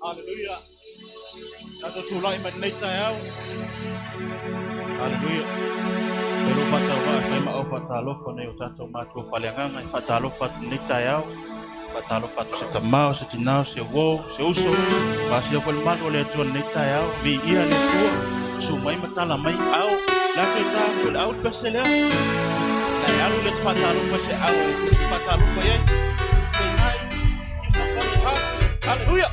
Hallelujah. Tato tulai manita yao. Hallelujah. Pero patawa fai ma opatalo fone utato matu falianganga fatalo fat manita yao. Fatalo fat se tamao se tinao se wo se uso. Pasi o fol malo le tu manita yao. Vi ia le tu su mai matala mai au. La te ta fol out besele. La yalu le fatalo fase au fatalo faye. Se nai you somebody heart. Hallelujah.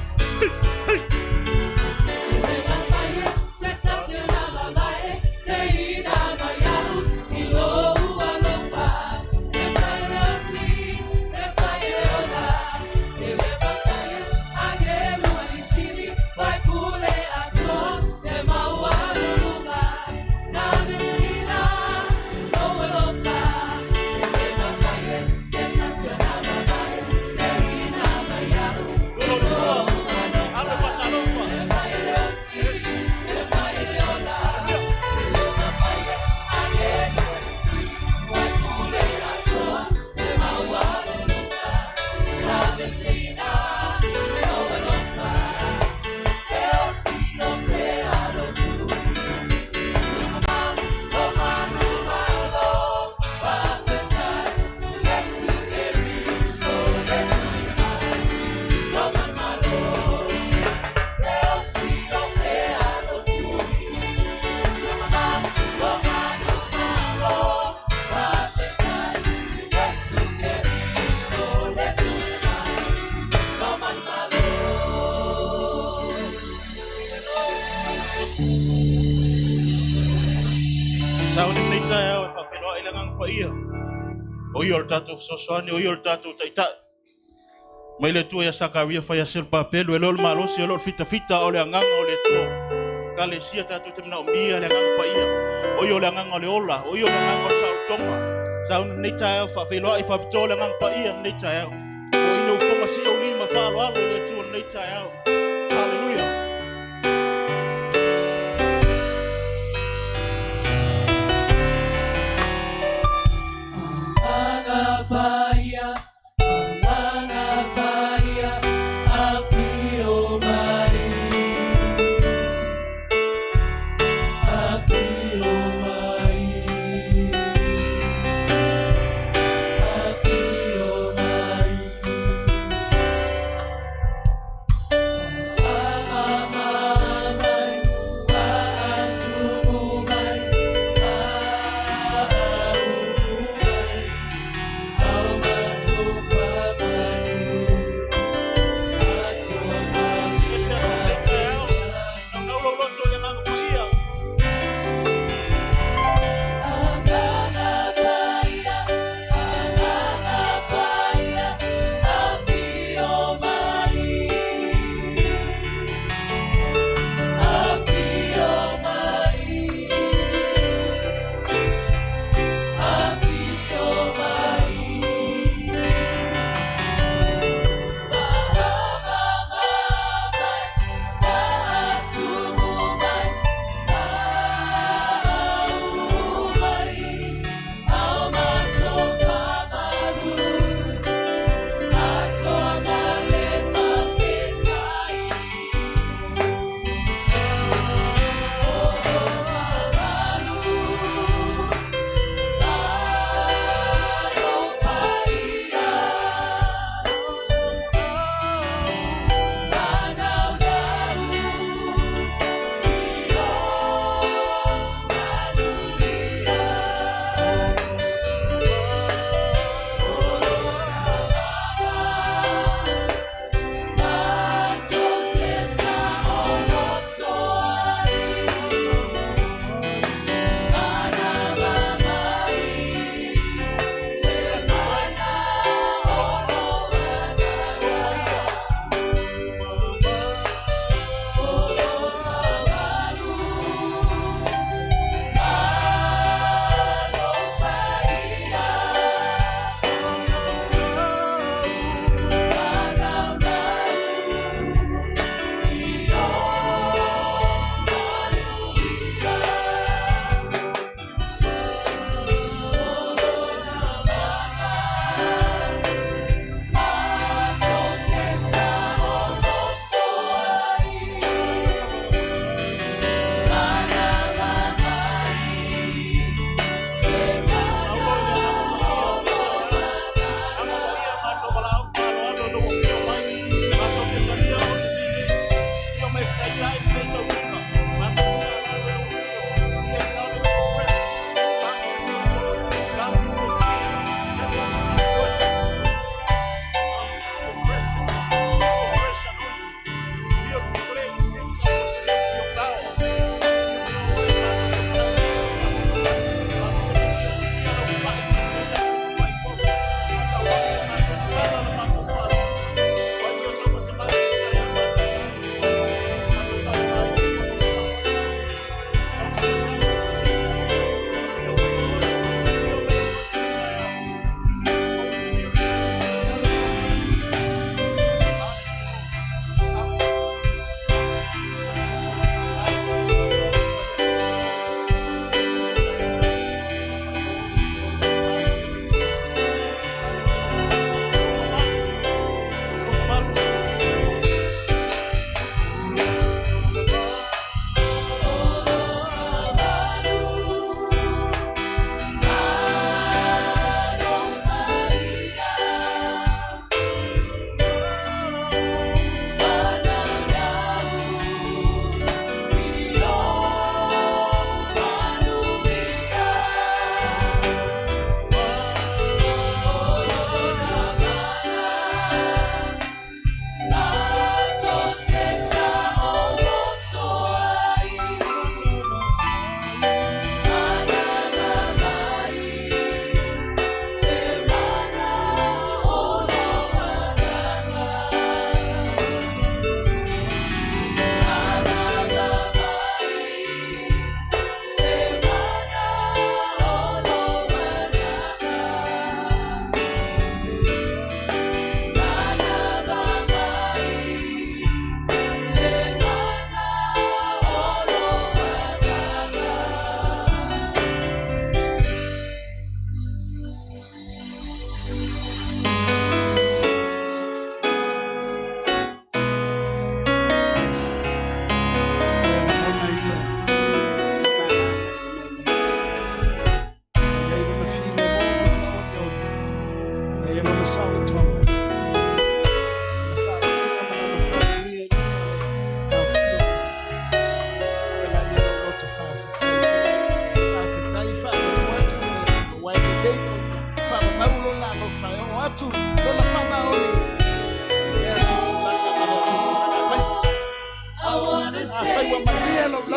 Paia. Oyo tatu soswani, oyo tatu taita. Maile tu ya sakaria fa ya sel papel, elol malosi, elol fita ole anganga ole tu. Galesia tatu temna umbia le anganga paia. Oyo le anganga ole ola, oyo le anganga sa tonga. Sa un nita fa felo ifa ptola anganga paia nita ya. Oyo no fonga si oli ma fa lo alo le tu nita ya. Hallelujah. Paia, Paia, afio mai, afio mai, afio mai.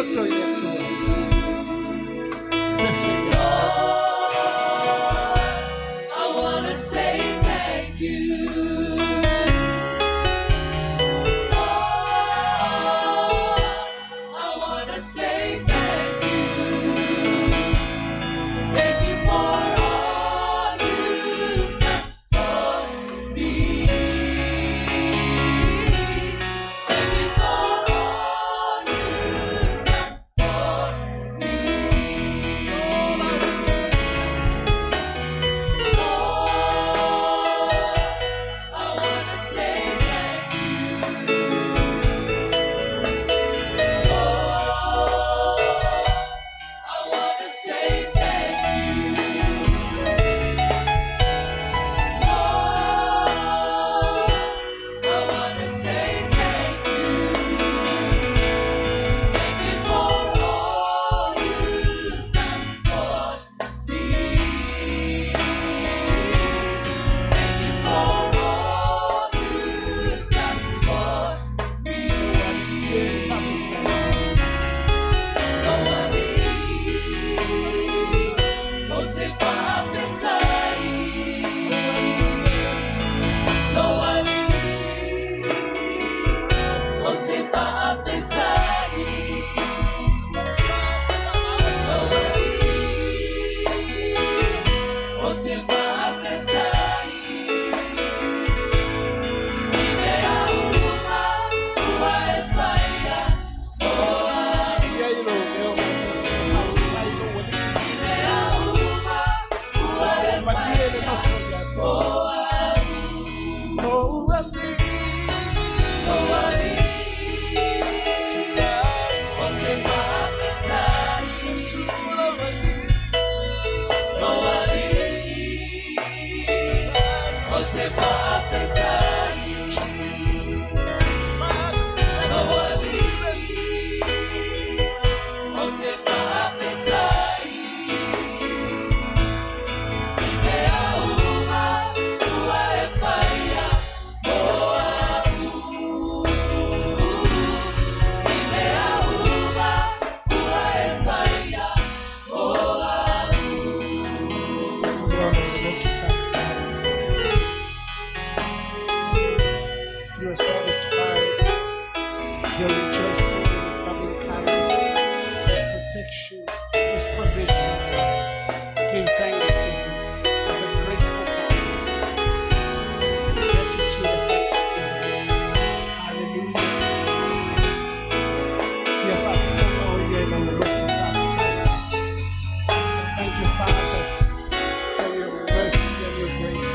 Loto yetu. I wanna say thank you. I wanna say thank you. Thank you for all you've done for me. Thank you for all you've done for me. I wanna say thank you. I wanna say thank you. I wanna say thank you. Thank you for all you've done for me. Thank you for all you've done for me. If you are satisfied, you're rejoicing in His loving kindness, His protection, His provision. Give thanks to Him with a grateful heart. Gratitude of thanksgiving. Hallelujah. Thank you, Father, for your mercy and your grace.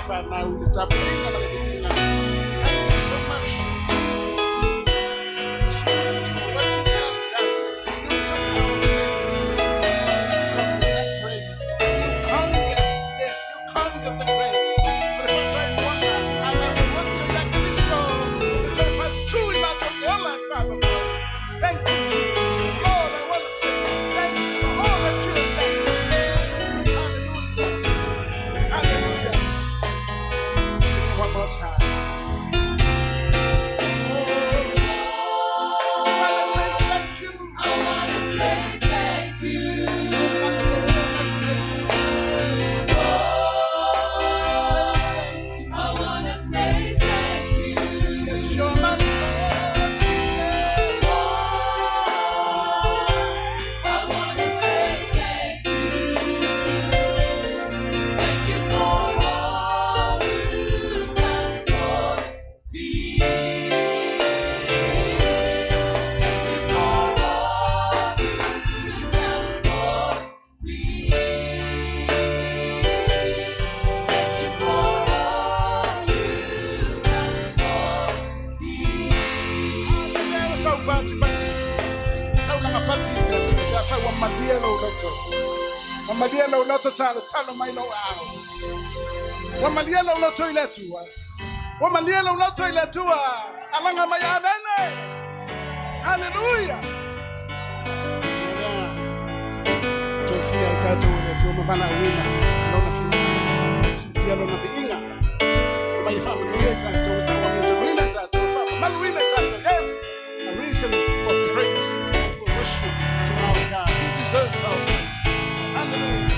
Thank you so much, Jesus. Jesus, for what you have done. You took our place. Because of that grave, you conquered death. You conquered the grave. But if I try to wonder, I never want to like this soul. To try to find the true life of your life, Father God. Thank you, Jesus. Lord, I want to say thank you for all that you have done. Hallelujah. Hallelujah. Sing it one more time. Malielo loto talo mailo ao. Malielo loto iletua. Malielo loto iletua. Alanga mayabene. Hallelujah. Tofia itatu iletua mabana wina. Lona fina. Sitia lona biinga. Kama ifamu nueta tawa mito wina tatu ifamu. Maluina tatu. Yes. A reason for praise and for worship to our God. He deserves our praise. Hallelujah.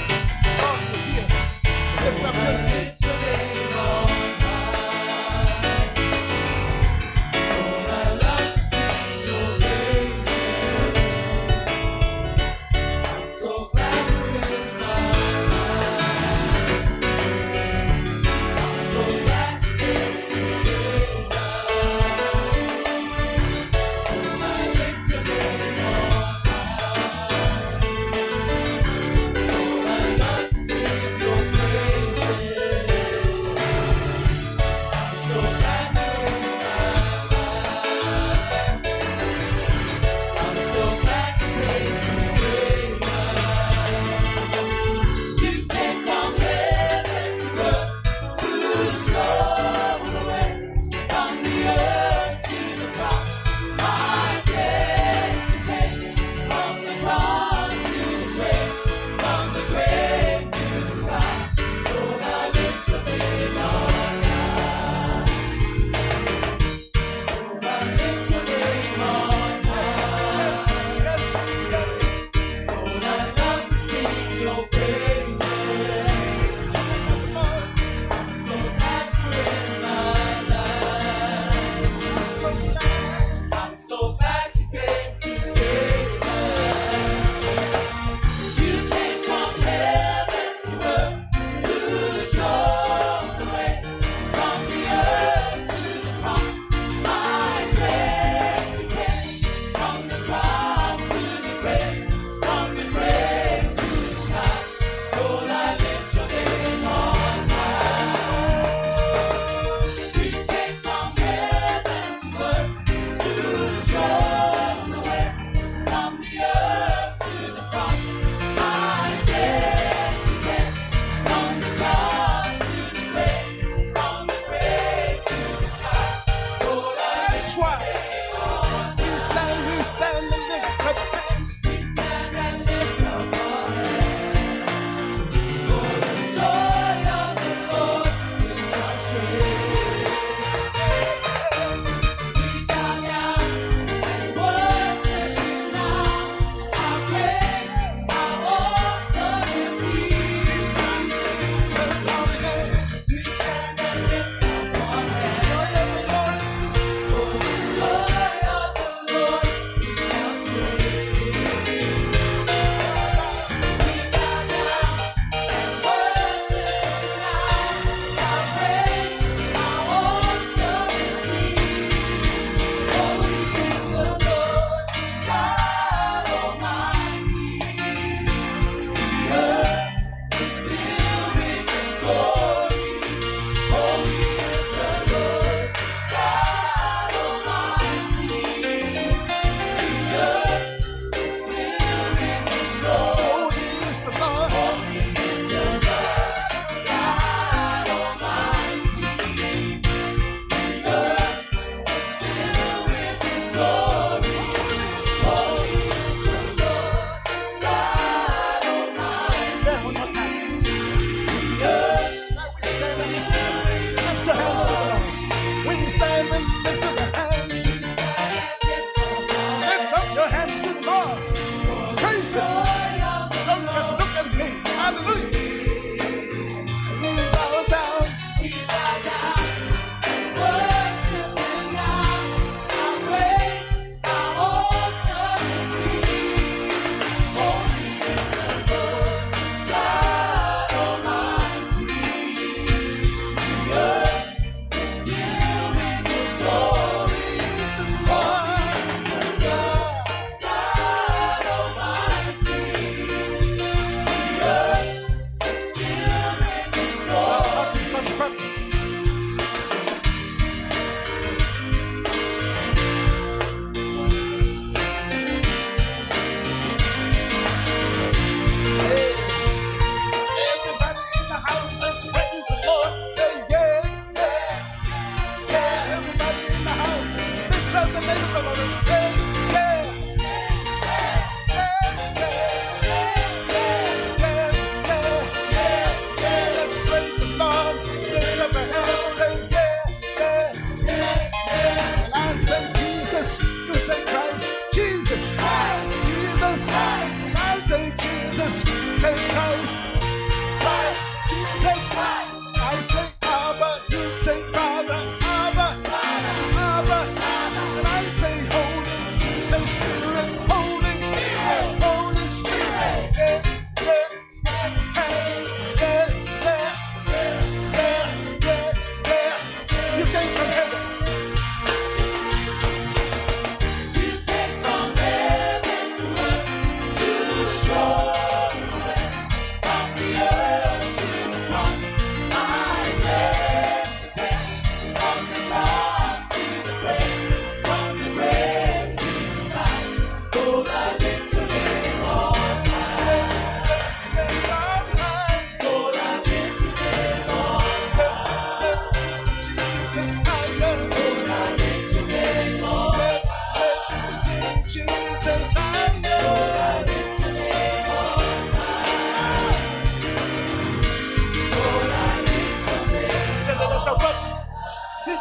God, we're here to lift up your name. Lord, I love to sing your praises. I'm so glad you're in my life. I'm so glad you came to save us.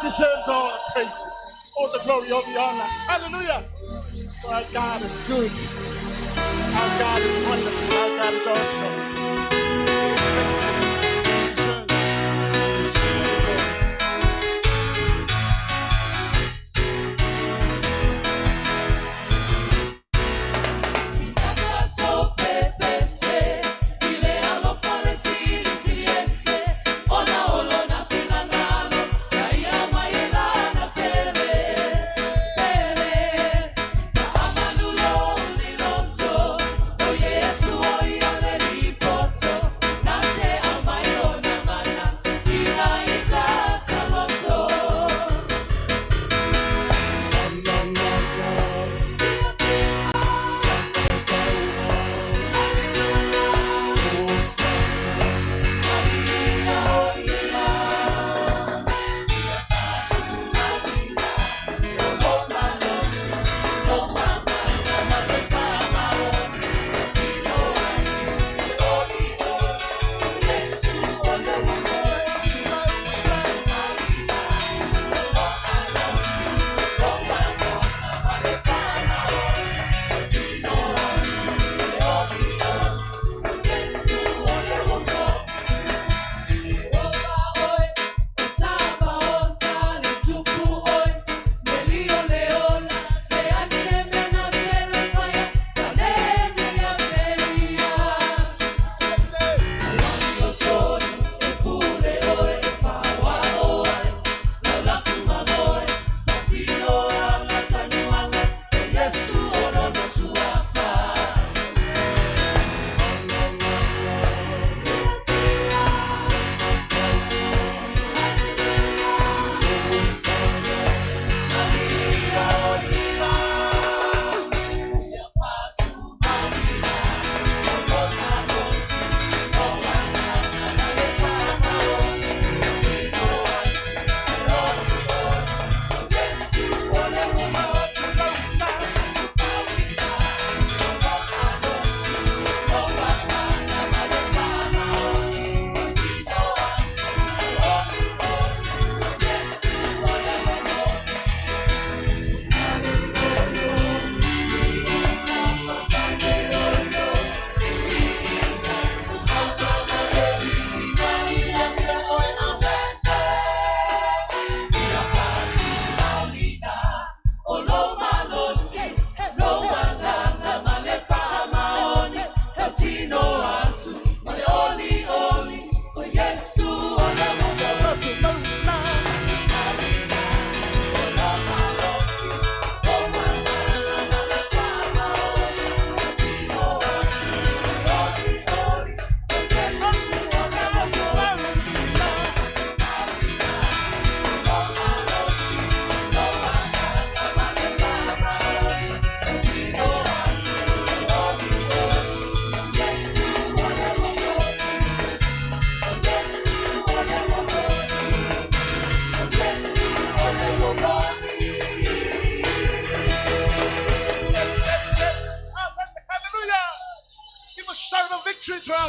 deserves all the praises, all the glory, all the honor. Hallelujah. For our God is good. Our God is wonderful. Our God is awesome. He is faithful. He deserves all the glory.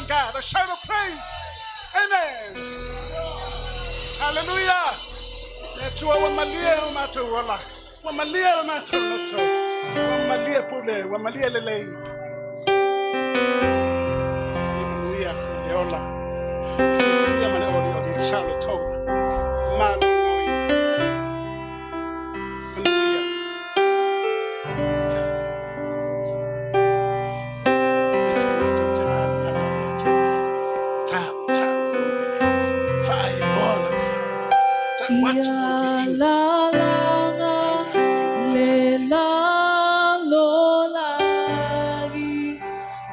God, a shout of praise. Amen. Hallelujah. Yeshua wamalia umatola. Wamalia umatola. Wamalia pule. Wamalia lelei. Hallelujah. Leola. Fia mane oli oli chalo toga. Malo noi. Hallelujah. Yes, I need to tell Alalaga lelalolagi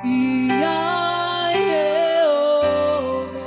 iya Yehova.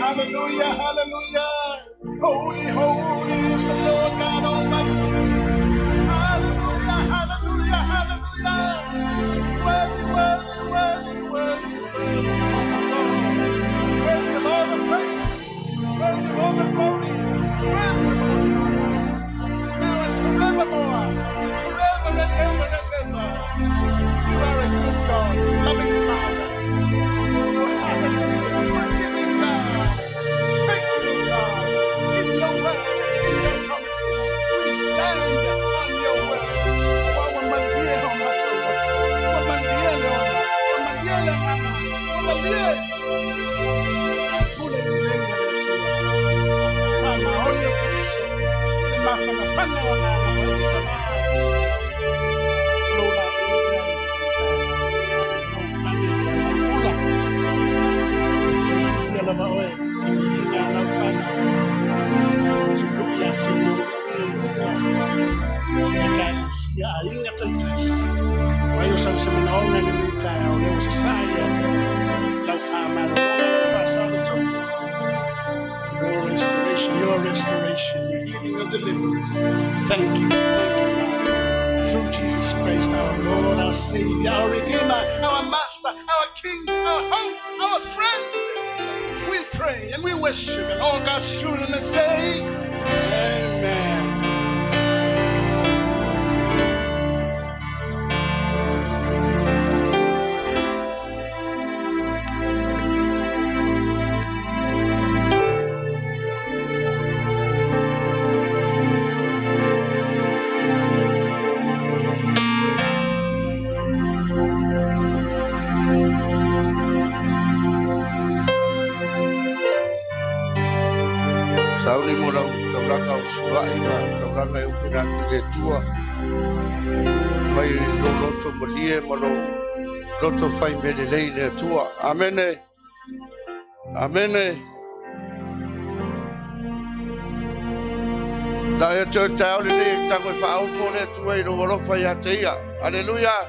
Hallelujah, hallelujah. Holy, holy is the Lord God Almighty. Hallelujah, hallelujah, hallelujah. Worthy, worthy, worthy, worthy, worthy is the Lord. Worthy of all the praises, worthy of all the glory, worthy of all the honor. Now and forevermore, forever and ever and ever. You are a good God, loving Father. Oh, hallelujah. Forgiving God, faithful God, in your word and in your promises. We stand on your word. Auckland and Opetaia, there was a sign here telling your restoration, your healing and deliverance. Thank you, Father. Through Jesus Christ, our Lord, our Savior, our Redeemer, our Master, our King, our hope, our friend. We pray and we worship, and all God's children say, Amen. Sauli mo lang taulanga o suai ma taulanga e uwhinatu le tua. Mai lo loto malie ma lo loto fai melelei le tua. Amene. Amene. Da e tau tau le tango e whaafo le tua i lo walofa i ateia. Halleluiah.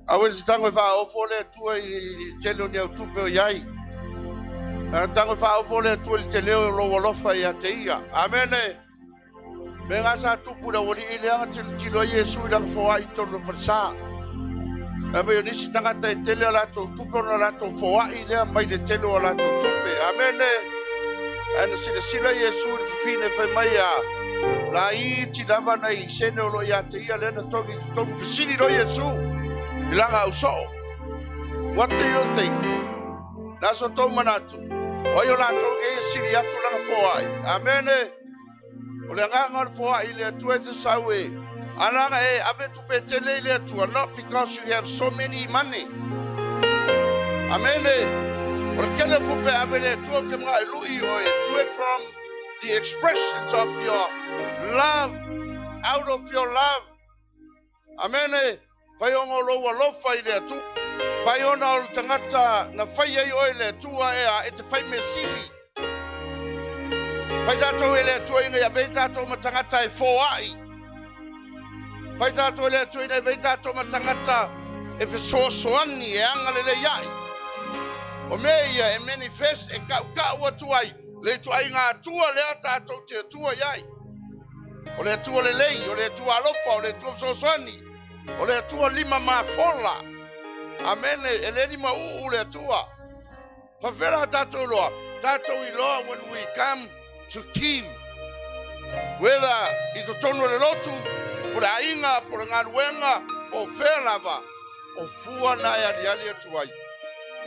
Awe se tango e whaafo le tua i telo ni au tupe o iai. Tango whaafo le tua i te leo lo walofa i ateia. Amene. Me ngā sa tupura wari i leanga tilo Iesu i lang whoa i tono whansa. E me nisi tangata e tele alato tupe ona alato whoa i lea mai le tele alato tupe. Amene. Ana Silisili Iesu i whiwhine whai mai a. La i ti lava nei sene o lo i ateia lena tongi tongi whisini lo Iesu. I langa au so. What do you think? Naso tau manatu. Oyo lato e siri atu langa whoai. Amene. O le nganga whoai le atua te saue. Alanga e ave tupe tele le atua. Not because you have so many money. Amene. O le kele kupe ave le atua ke mga elui oe. Do it from the expressions of your love. Out of your love. Amene. Whaiongo loa lofa i le atu. Whaiona o tangata na whai ai oe le tua ea e te whai me sili. Whai tātou e le tua inga ia vei tātou ma tangata e whoai. Whai tātou e le tua inga ia vei tātou ma tangata e whesoasoani e anga le le iai. O mea ia e manifest e kau atuai. Le tua inga atua lea tātou te atua iai. O le atua le lei, o le atua alofa, o le atua whesoasoani. O le atua lima mafola. Amene, eleni ma le atua. Whawhera tātou loa. Tātou I loa when we come to give. Whether I to tono le lotu, po le ainga, po le ngaruenga, o whelava, o fua na e aliali atuai.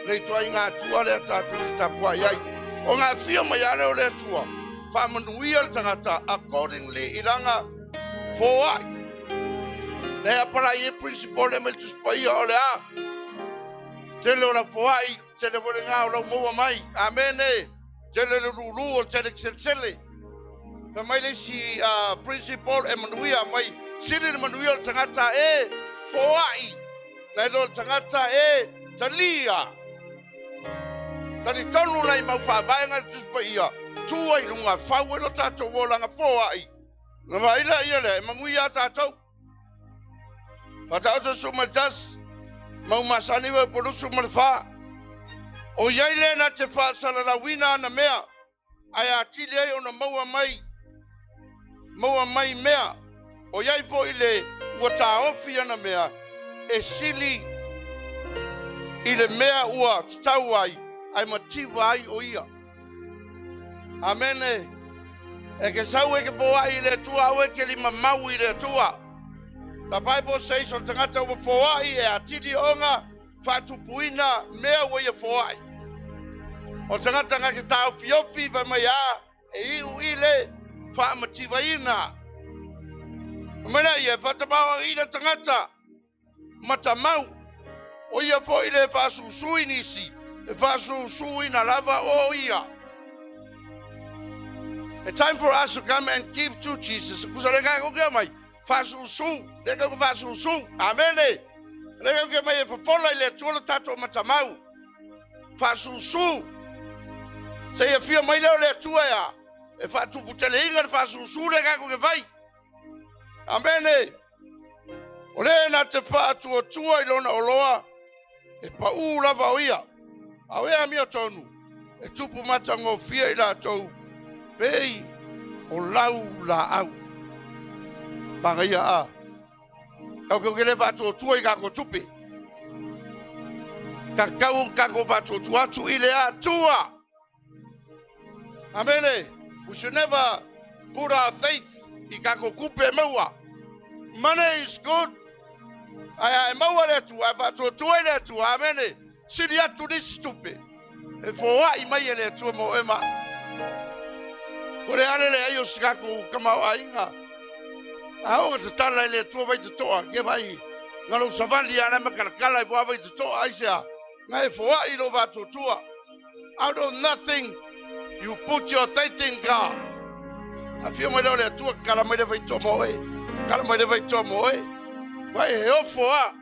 Le tua inga atua le tātou ki tapua iai. O ngā fia mai ale o le atua. Whamanuia le tangata accordingly ilanga foai. Le apara I principle le meltus paia o le a. Tele o la foai, tele vole ngā o lau moa mai. Amene. Tele le ruru o tele kselsele. Ka mai le si principle e manuia mai. Sili le manuia o tangata e foai. Nei lo tangata e talia. Tani tonu lai mau whawaianga le tuspaia. Tua I lunga whau e lo tātou o langa foai. Nga maila ia le, e manguia tātou. Patao to suma das. Mau masani wa polusu malfa. O iai le na te wha salalawina na mea. Ai atile ai ona maua mai. Maua mai mea. O iai po ile ua taofi ana mea. E sili ile mea ua tau ai. Ai mativa ai o ia. Amene. E ke sau e ke foa I le tua au e ke lima mau I le tua. The Bible says on tangata ua foai e atili onga whatupuina mea ua ia foai. O tangata ngā ke tau fiofi vai mai a e iu I le whaamativa ina. Mena ia whatamawa ina tangata matamau. O ia fo I le whasusui nisi. E whasusui na lava o ia. It's time for us to come and give to Jesus. Kusarenga ko mai. Fasusu, lega ko fasusu. Amene. Lega ko mai fola ile tuola tato matamau. Fasusu. Sei afio mai le tua ya. E fatu putele inga fasusu lega ko vai. Amene. O le na te whātua tua I lona oloa, e pa lava o ia. Au ea mia tonu, e tupu mata ngofia I la tau, pei o lau la au. Panga ia a. Kau kau kele whātua tua I kako tupi. Kakau kako whātua tua atu I le a tua. Amele, we should never put our faith I kako kupe maua. Money is good. Ai maua le tua, whātua tua le tua, amene. Siri atu ni stupe. E foa I mai le tua mo ema. Kore ale le ayo sikaku kamau ainga. Aonga te tala le tua vai te toa, ke vai. Ngalo savandi ana makalakala I voa vai te toa aisea. Ngai foa I lo whātua tua. Out of nothing, you put your faith in God. Afio mai le tua kala mai le vai toa moe. Kala mai le vai toa moe. Vai he ofoa.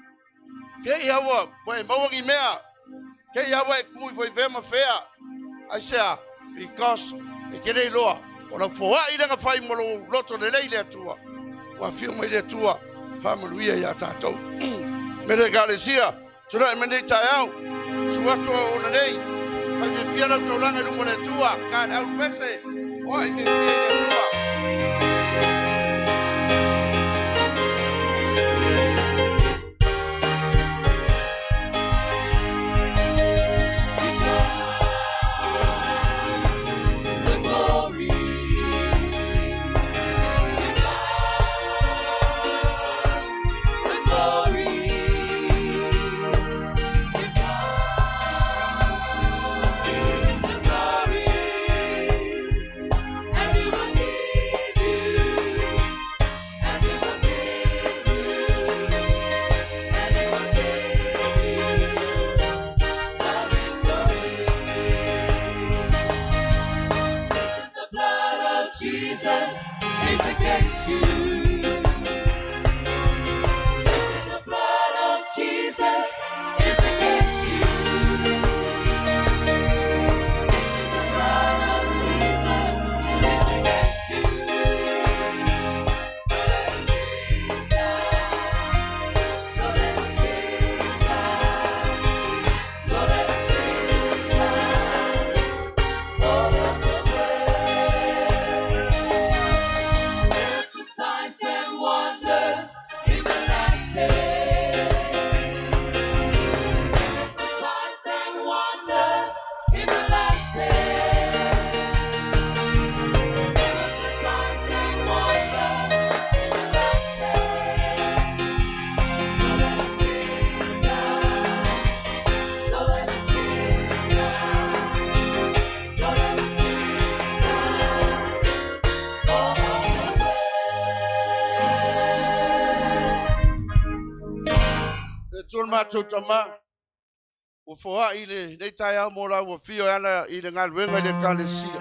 Ke iawa, vai mawangi mea. Ke iawa e kui vai vema fea. Aisea, because e kere loa. Ora foa I nga fai molo loto le lei le tua. Wa fio mai le tua. Familia ya tatou. Meleisea, tura e mene tai au. Suatua ona nei. Fai fia na tolanga no le tua. Kan au pese. Oi fia le tua. Tama o foa ile nei tai au mo la o fio ana ile ngal wenga le kalesia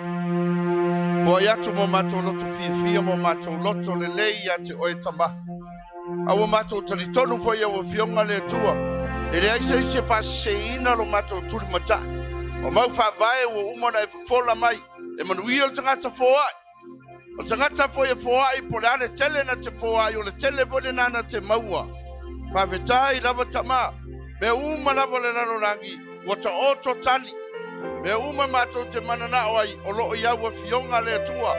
ko ya tu mo mato loto fia mo mato loto le lei ya te oi tama au mato tali tonu fo ya o fio ngale tua ele ai se fa seina lo mato tuli mata o mau fa vai o umona e fola mai e manuio tanga foa o tanga foa I polale tele na te foa o le tele vole nana te maua pa vetai lava tama me uma lava le nano langi wata oto tali me uma mato te manana oi o lo ia wa fionga le tua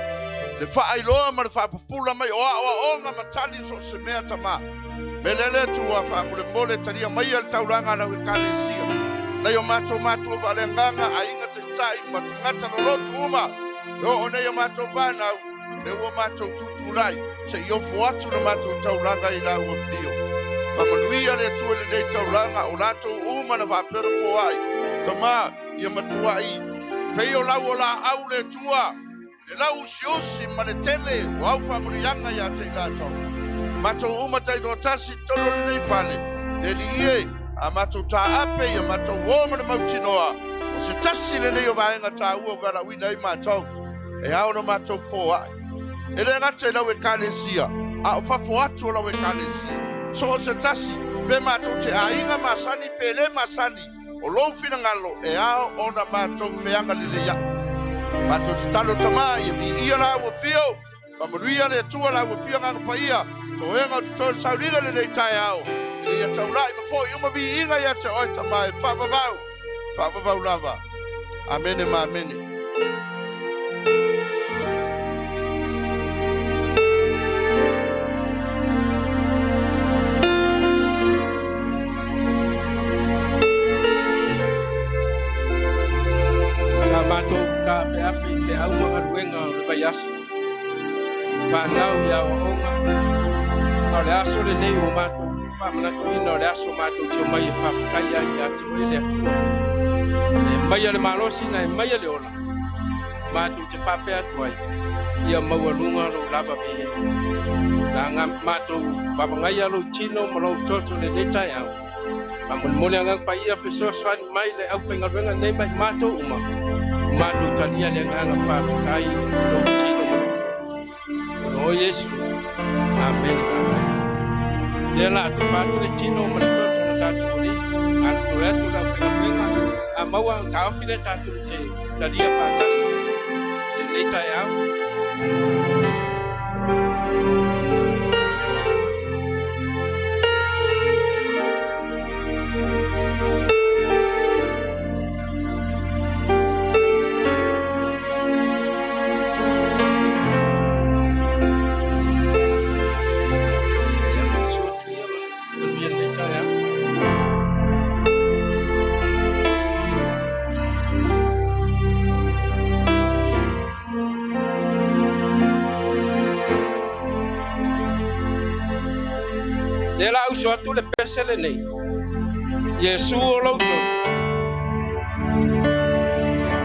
le fa ai loa ma fa pupula mai o nga matali so se mea tama me le tua fa mole tali mai al taulanga na kalesia na yo mato vale nganga ainga te tai matungata lo tuma yo ona yo mato vana le wo mato tutulai se yo foatu no mato taulanga ila wo fio Familia le tua le nei taulanga o lato uma na vapero poai. Tama ia matuai. Pei o lau la au le tua. Le lau usiosi ma le tele o au familianga ia te lato. Mato uma tai dotasi tolo le nei fale. Le li ie a mato ta ape ia mato woma na mautinoa. O se tasi le nei o vaenga ta ua vela wina I mato. E au no mato foai. E le ngate lau e kalesia. A o fafoatu lau e kalesia. So se tasi pe mato te ainga masani pele masani o lo fina ngalo e ao ona mato feanga lile ya mato te talo tama e vi ia la wo fio Familia le tua la wo fio ngang Paia Toenga to sauriga le tai au. Ile ya taulai mafo yuma vi inga ya te oi tamai fa vau lava. Amene ma amene. Samato ta pe api te au mga ruenga o le Iesu. Whanau ia o onga. O le aso le nei o mato. Whamana tuina o le aso mato te o mai e whapitaia i ati o ele atua. E mai le malosi na e mai le ola. Mato te whapea tuai. Ia maua lunga lo lava me e. Na ngā mato wawangai alo tino ma lo toto le netai au. Mole angang Paia peso swan mai le au whainga ruenga nei mai mato uma. Mato talia le nganga whaptai lo tino ma lo. O Iesu. Amen. Le la tu fatu le tino ma le toto na tatu ori. An koeto la whainga ruenga. A maua ang tau file tatu te talia patasi. Le netai au. Le la uso atu le pesele nei. Iesu o lauto.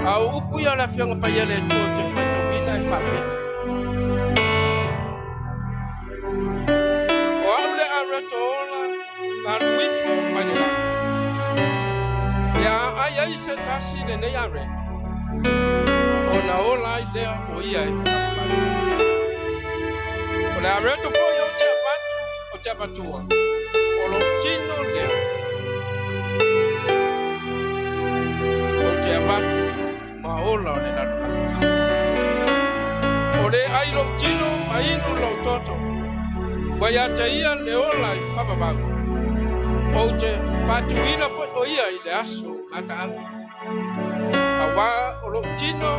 Au upu ia la fianga Paia le tu te whaitawina e whapea. O au le arato ola, la ruipo manila. E a ai se tasi le nei are. O na ola i lea o ia e whapea. O le arato po i o te apatu. O te apatua, o lo tino leo. O te apatu, ma ola o le larua. O le ai lo tino, ma inu lo toto. Wai a te ia le ola i whapamau. O te patuina fo o ia i le aso ata anga. A wā o lo tino,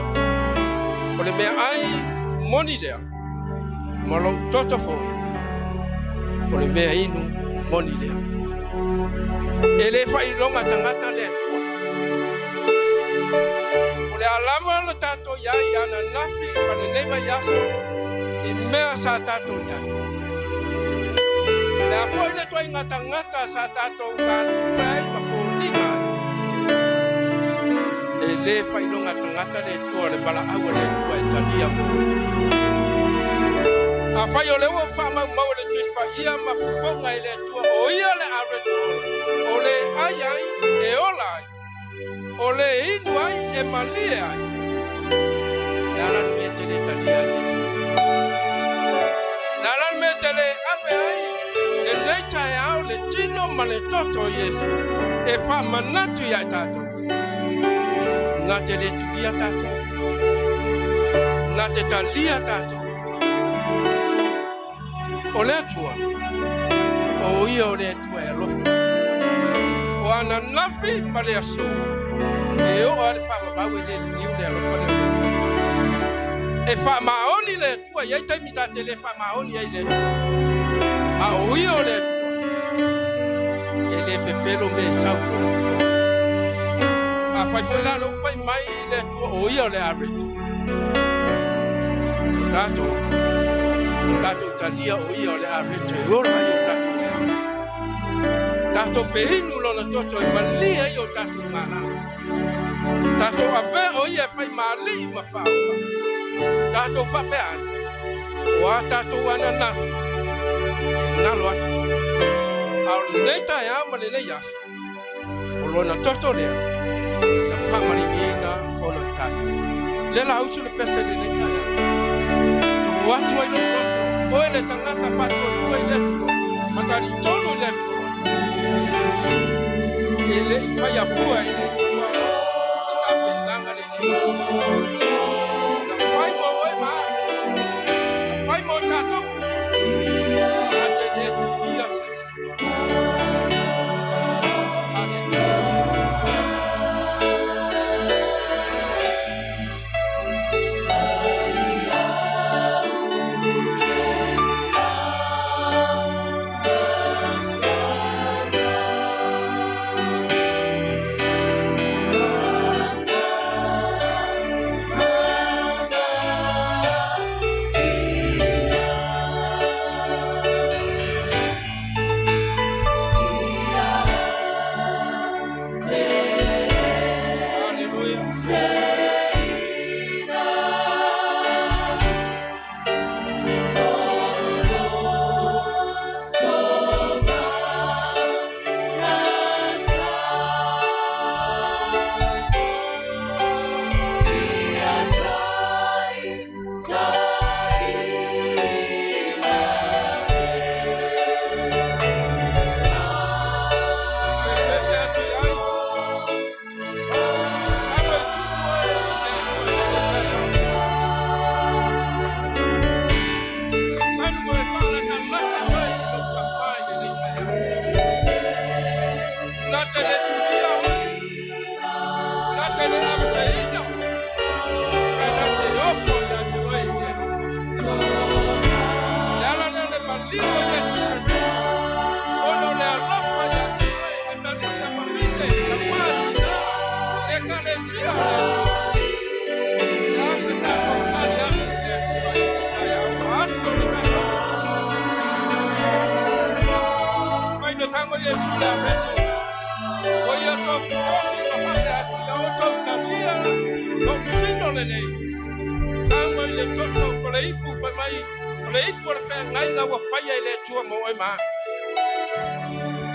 o le mea ai moni lea. Ma lo toto fo o le mea inu moni lea. E le whailonga tangata le atua. O le alama le tato iai ana nafi ma le neiva Iesu i mea sa tato iai. Le apoi le toi ngata sa tato nganu iai ma fōninga. E le whailonga tangata le atua le bala aua le atua e talia mo. A whai o lewa whamau mau le tuispa ia ma whukonga i le tua o ia le areto o le ai e ola ai. O le inu ai e malie ai. Naran me te le talia Iesu. Naran me te le ave ai. Le neita e au le tino ma le toto Iesu. E wha manatu ia tato. Nga te le tuia tato. Nga te talia tato. O le atua, o ia o le atua e alofa. O ana nafi ma le aso, e o ale whamabau e le niu le alofa le atua. E whamaoni le atua, iai taimita te le whamaoni ai le atua. A o ia o le atua, e le pepelo me sauko le atua. A whaifoi lo whai mai le atua, o ia o le aretu. O tato, tato talia o ia o le areto e ora i o tato ngana. Tato pehinu lona toto e malia i o tato ngana. Tato ape o ia fai mali i mawhaoka. Tato whapean. O a tato wana na. E ngalo atu. Ao le neita e ama le nei asa. O lona toto lea. Na whamari ina o lo tato. Le la usu le pese le neita e ama. Tu atu ai lo roto. Oe le tangata patua tua i letua, matari tonu i letua. E le i whai apua i letua, i ka penanga le letua. Na whai mo oe maa, na whai mo tātou.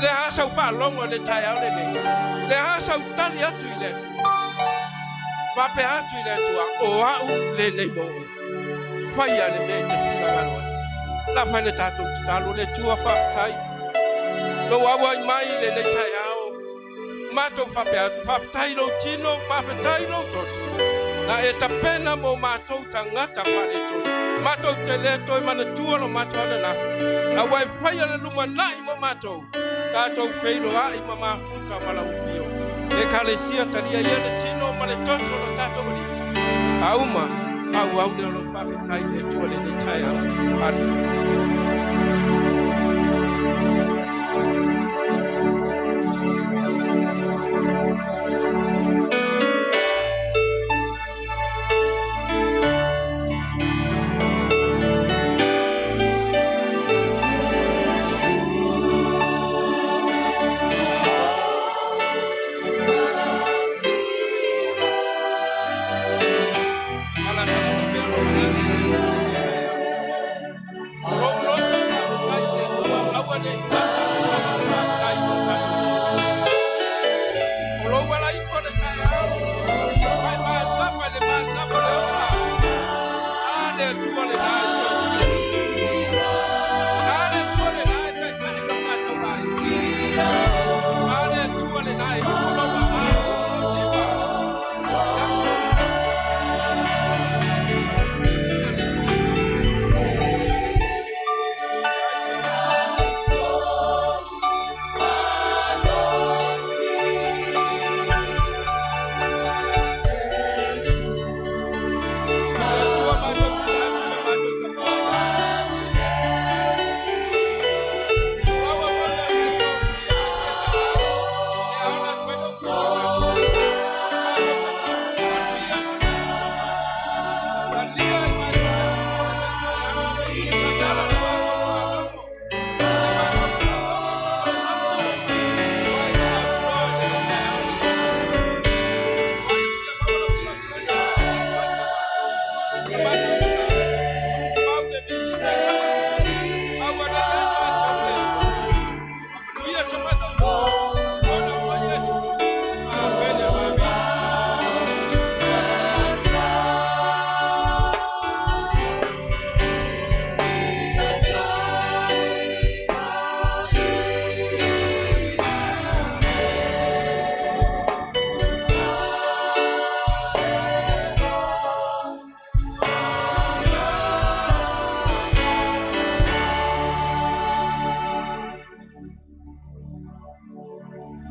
Le hasa ufa longo le tai au le nei. Le hasa utali atu ile. Vape atu ile tua o au le nei mo. Faya le me te fika malwa. La fa le tato talo le tua fa tai. Lo wawa mai le nei tai au. Mato vape atu fa tai lo chino fa tai lo toto. Na e tapena mo mato tangata fa le toto. Mato te le toi mana tua lo mato na. Na wai faya le luma nai mo mato. Tato peilo ai mama puta mala upio. E kalesia talia yele tino male toto lo tato boli. Auma au de lo fa tai le tua le tai au.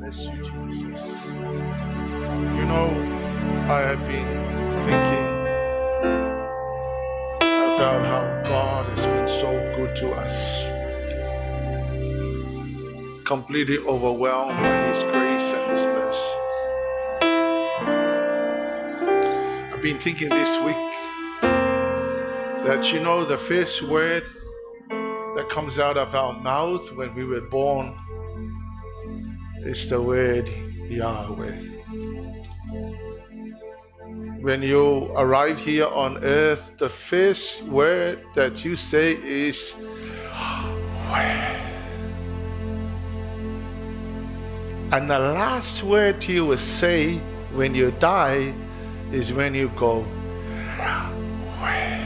bless you, Jesus. You know, I have been thinking about how God has been so good to us. Completely overwhelmed by His grace and His mercy. I've been thinking this week that, you know, the first word that comes out of our mouth when we were born is the word Yahweh. When you arrive here on earth, the first word that you say is Yahweh. And the last word you will say when you die is when you go Yahweh.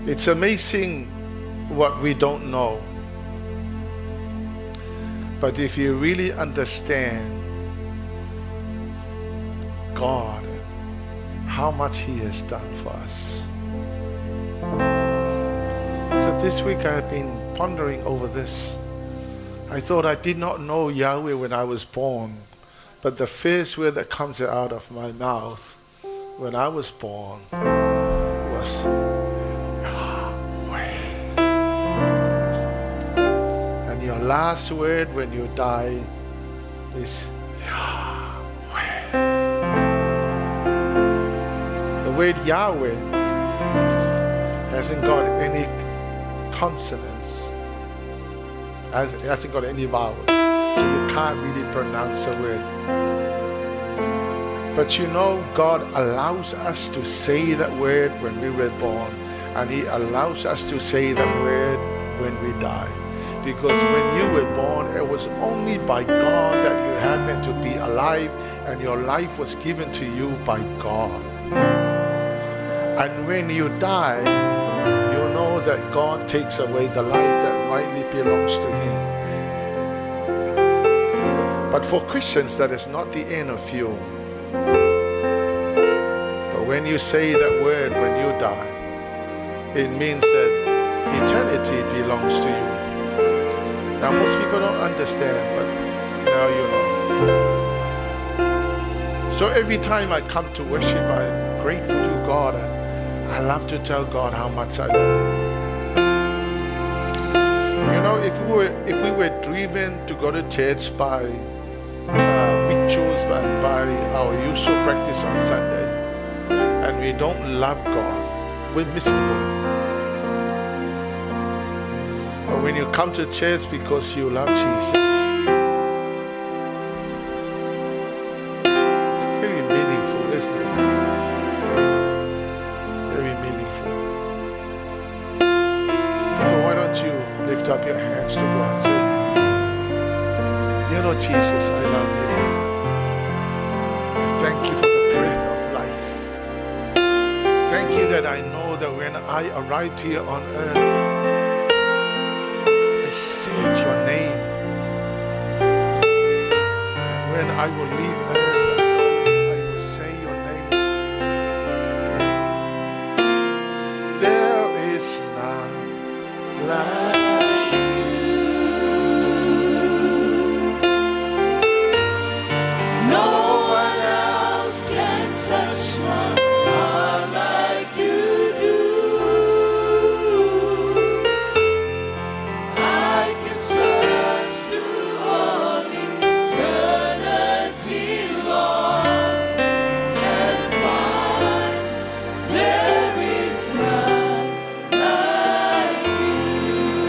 It's amazing what we don't know. But if you really understand God, how much He has done for us. So this week I have been pondering over this. I thought I did not know Yahweh when I was born, but the first word that comes out of my mouth when I was born was Yahweh. And your last word when you die is Yahweh. The word Yahweh hasn't got any consonants. It hasn't got any vowels. So you can't really pronounce the word. But you know, God allows us to say that word when we were born. And He allows us to say that word when we die. Because when you were born, it was only by God that you happened to be alive, and your life was given to you by God. And when you die, you know that God takes away the life that rightly belongs to Him. But for Christians, that is not the end of you. But when you say that word when you die, it means that eternity belongs to you. Now most people don't understand, but now you know. So every time I come to worship, I'm grateful to God. I love to tell God how much I love Him. You know, if we were driven to go to church by rituals and by our usual practice on Sunday, and we don't love God, we miss the point. But when you come to church because you love Jesus, it's very meaningful, isn't it? Very meaningful. People, why don't you lift up your hands to God and say, Dear Lord Jesus, I love you. I thank you for the breath of life. Thank you that I know that when I arrived here on earth, I said your name. And when I will leave earth, I will say your name. There is none like No one else can touch my heart like you do. I can search through all eternity long and find there is none like you.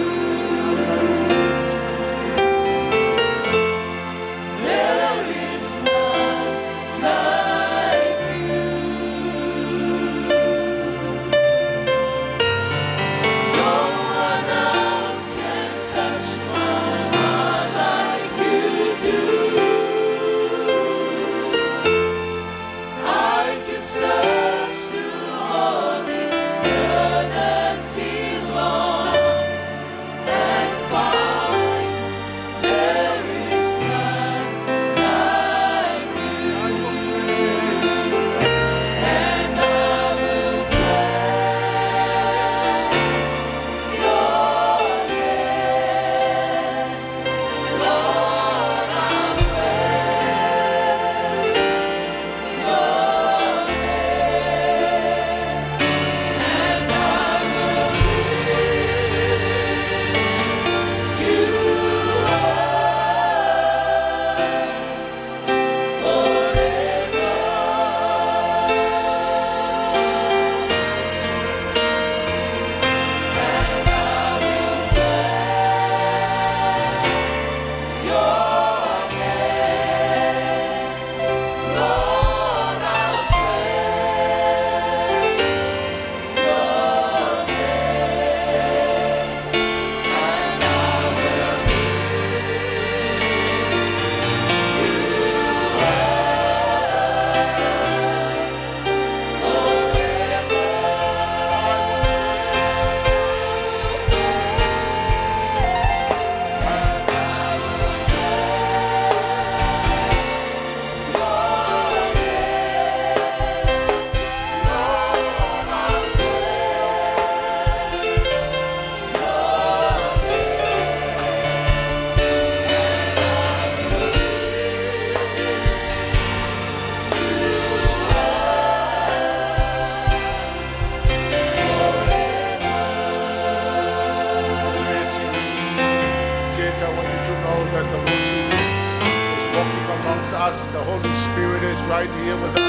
us. The Holy Spirit is right here with us.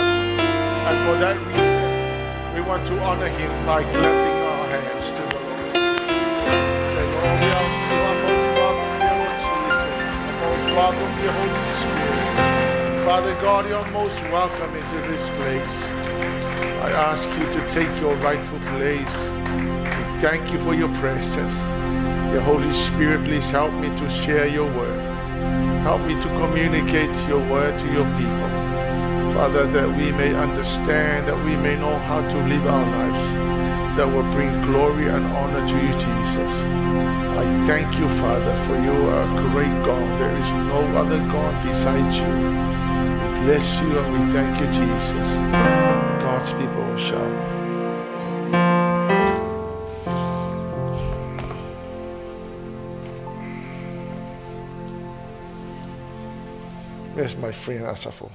And for that reason, we want to honor him by clapping our hands to the Lord. Say, Lord, you are most welcome, dear Lord Jesus. Most welcome, dear Holy Spirit. Father God, you are most welcome into this place. I ask you to take your rightful place. We thank you for your presence. Your Holy Spirit, please help me to share your word. Help me to communicate your word to your people. Father, that we may understand, that we may know how to live our lives that will bring glory and honor to you, Jesus. I thank you, Father, for you are a great God. There is no other God besides you. We bless you and we thank you, Jesus. God's people will shout. Where's my friend Asafo?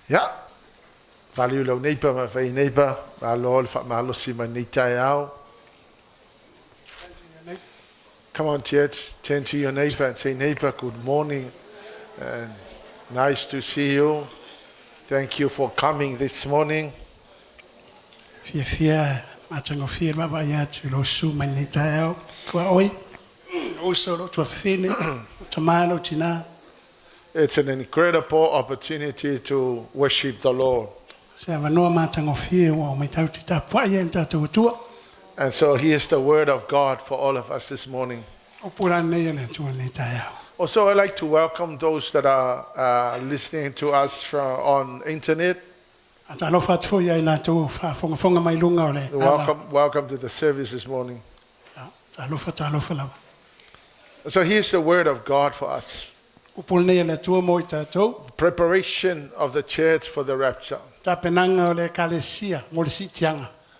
Yeah. Value lo neighbor, my very neighbor. My Lord, my see my Nitayao. Come on, church. Turn to your neighbor and say, neighbor, good morning. And nice to see you. Thank you for coming this morning. Fia matango fia baba ya tulo su manitao kwa oi also to fini tomalo tina. It's an incredible opportunity to worship the Lord. And so here's the word of God for all of us this morning. Also, I'd like to welcome those that are listening to us on internet. Welcome to the service this morning. So here's the word of God for us. Preparation of the church for the rapture.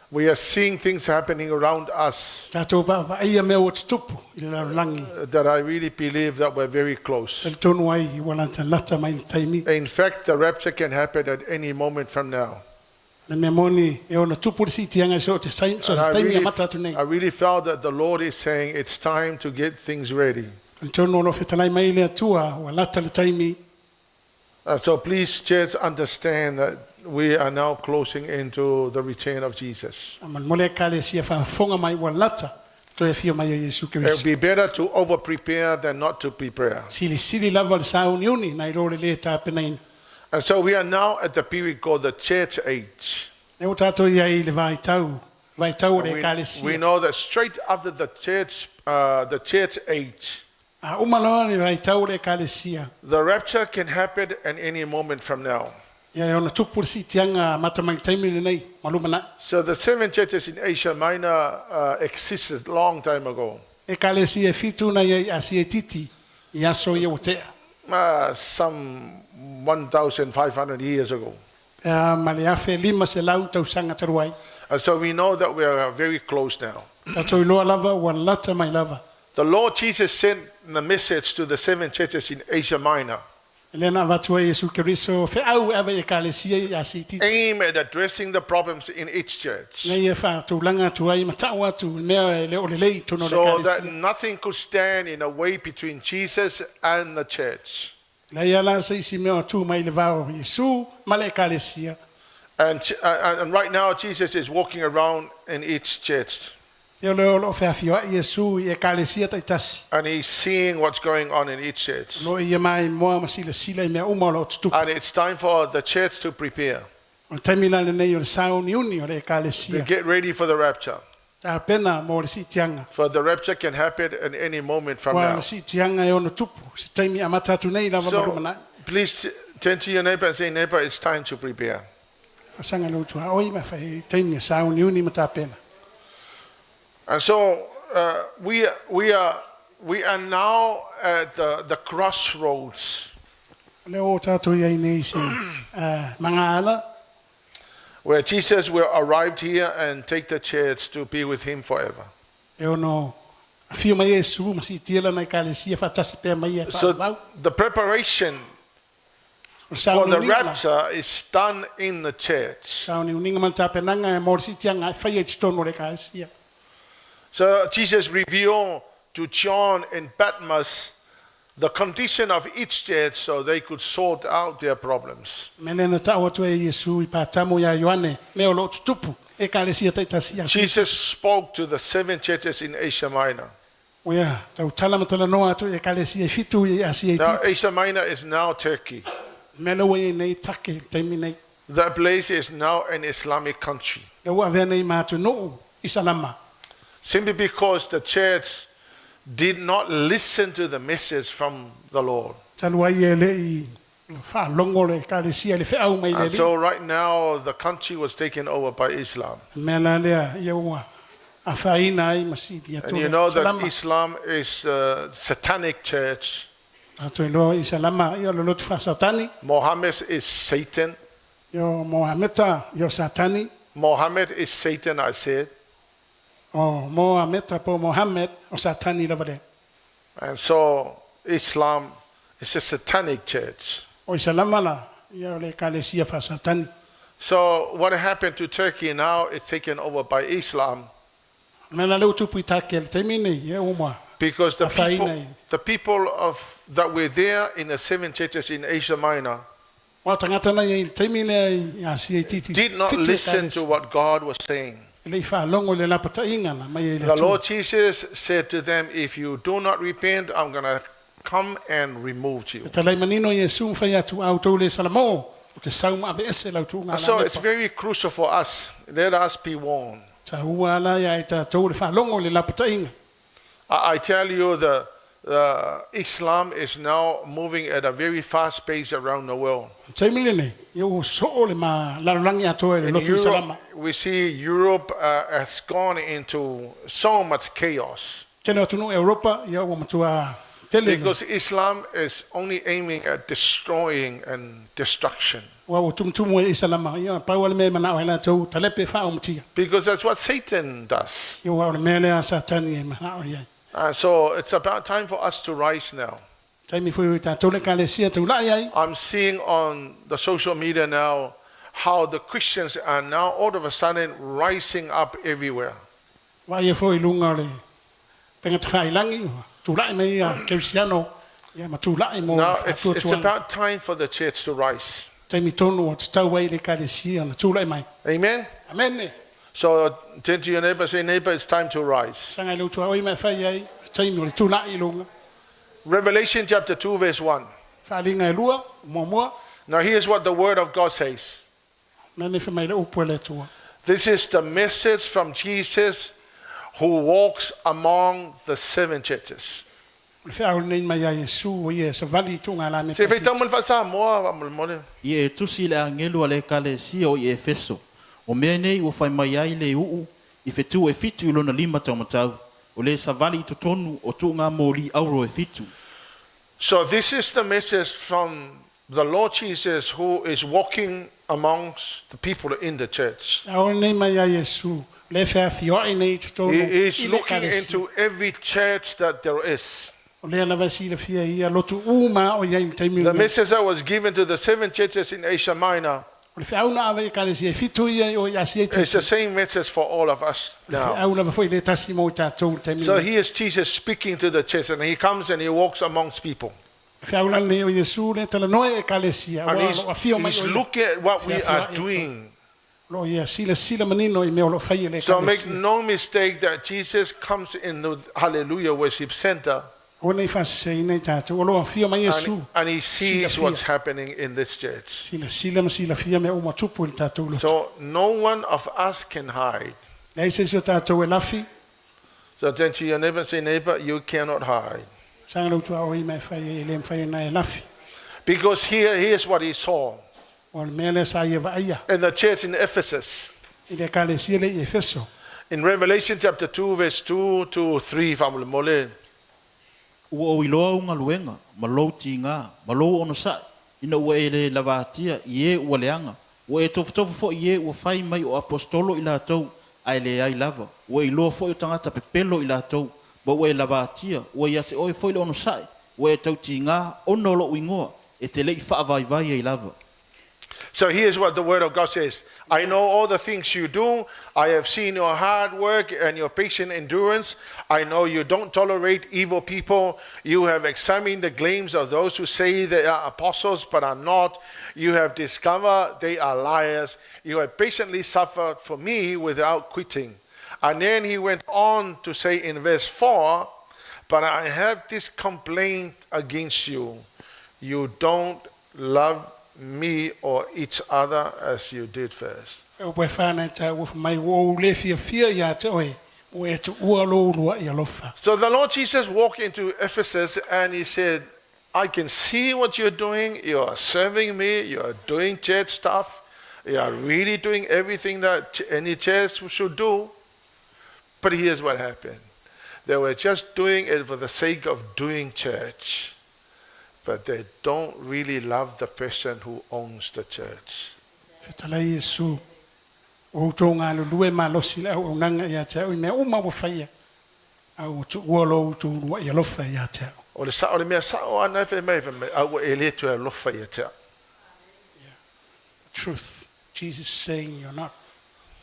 We are seeing things happening around us that I really believe that we're very close. In fact, the rapture can happen at any moment from now. And I really felt that the Lord is saying it's time to get things ready. So please, church, understand that we are now closing into the return of Jesus. It would be better to over-prepare than not to prepare. And so we are now at the period called the church age. We know that straight after the church age, the rapture can happen at any moment from now. So the 7 churches in Asia Minor existed a long time ago. Some 1,500 years ago. And so we know that we are very close now. The Lord Jesus sent the message to the 7 churches in Asia Minor. Aim at addressing the problems in each church. So that nothing could stand in the way between Jesus and the church. And right now Jesus is walking around in each church. And he's seeing what's going on in each church. And it's time for the church to prepare. To get ready for the rapture. For the rapture can happen at any moment from now. So please turn to your neighbor and say, neighbor, it's time to prepare. And so we are now at the crossroads where Jesus will arrive here and take the church to be with him forever. So the preparation For the rapture is done in the church. So Jesus revealed to John in Patmos the condition of each church so they could sort out their problems. Jesus spoke to the 7 churches in Asia Minor. Now, Asia Minor is now Turkey. That place is now an Islamic country. Simply because the church did not listen to the message from the Lord. And so right now the country was taken over by Islam. And you know that Islam is a satanic church. Mohammed is Satan. Mohammed is Satan, I said. And so Islam is a satanic church. So what happened to Turkey now is taken over by Islam. Because the people that were there in the 7 churches in Asia Minor did not listen to what God was saying. The Lord Jesus said to them, if you do not repent, I'm going to come and remove you. So it's very crucial for us. Let us be warned. I tell you, the Islam is now moving at a very fast pace around the world. In Europe, we see Europe has gone into so much chaos. Because Islam is only aiming at destroying and destruction. Because that's what Satan does. So it's about time for us to rise now. I'm seeing on the social media now how the Christians are now all of a sudden rising up everywhere. Now it's about time for the church to rise. Amen? Amen. So turn to your neighbor, say, neighbor, it's time to rise. Revelation chapter 2 verse 1. Now here's what the word of God says. This is the message from Jesus who walks among the 7 churches. O mene o fai mai ai le uu I fetu e fitu ilona 5 taumatau o le savali totonu o tunga moli auro e fitu. So this is the message from the Lord Jesus who is walking amongst the people in the church. He is looking into every church that there is. The message that was given to the 7 churches in Asia Minor it's the same message for all of us now. So here is Jesus speaking to the church, and he comes and he walks amongst people. And he's looking at what we are doing. So make no mistake that Jesus comes in the Hallelujah Worship Center. And he sees what's happening in this church. So no one of us can hide. So then to your neighbor, say, neighbor, you cannot hide. Because here's what he saw. In the church in Ephesus. In Revelation chapter 2 verse 2 to 3. Ua o iloa unga luenga, malou tinga, malou ono sai, ina ua e le lavatia, ie ua leanga, ua e tofu fo ie ua fai mai o apostolo ila tau, ai le ai lava, ua iloa fo i tangata pepelo ila tau, ba ua e lavatia, ua ia te oe fo ila ono sai, ua e tau tinga, ono lo uingoa, e te lei whaavaivai e lava. So here's what the word of God says. I know all the things you do. I have seen your hard work and your patient endurance. I know you don't tolerate evil people. You have examined the claims of those who say they are apostles but are not. You have discovered they are liars. You have patiently suffered for me without quitting. And then he went on to say in verse 4, but I have this complaint against you. You don't love me or each other as you did first. O pe whānei tā ua mai o le fia ia te oe. O e tu ua lo lua ia lofa. So the Lord Jesus walked into Ephesus and he said, I can see what you're doing. You are serving me. You are doing church stuff. You are really doing everything that any church should do. But here's what happened. They were just doing it for the sake of doing church. But they don't really love the person who owns the church. Whetala Iesu. O tō ngā lulue mā losi le au nanga ia te au. Mea uma wa whaia. Au tu ua lo tu lua ia lofa ia te au. O le mea sa o ana e mai au e le tu e lofa ia te au. Truth. Jesus saying you're not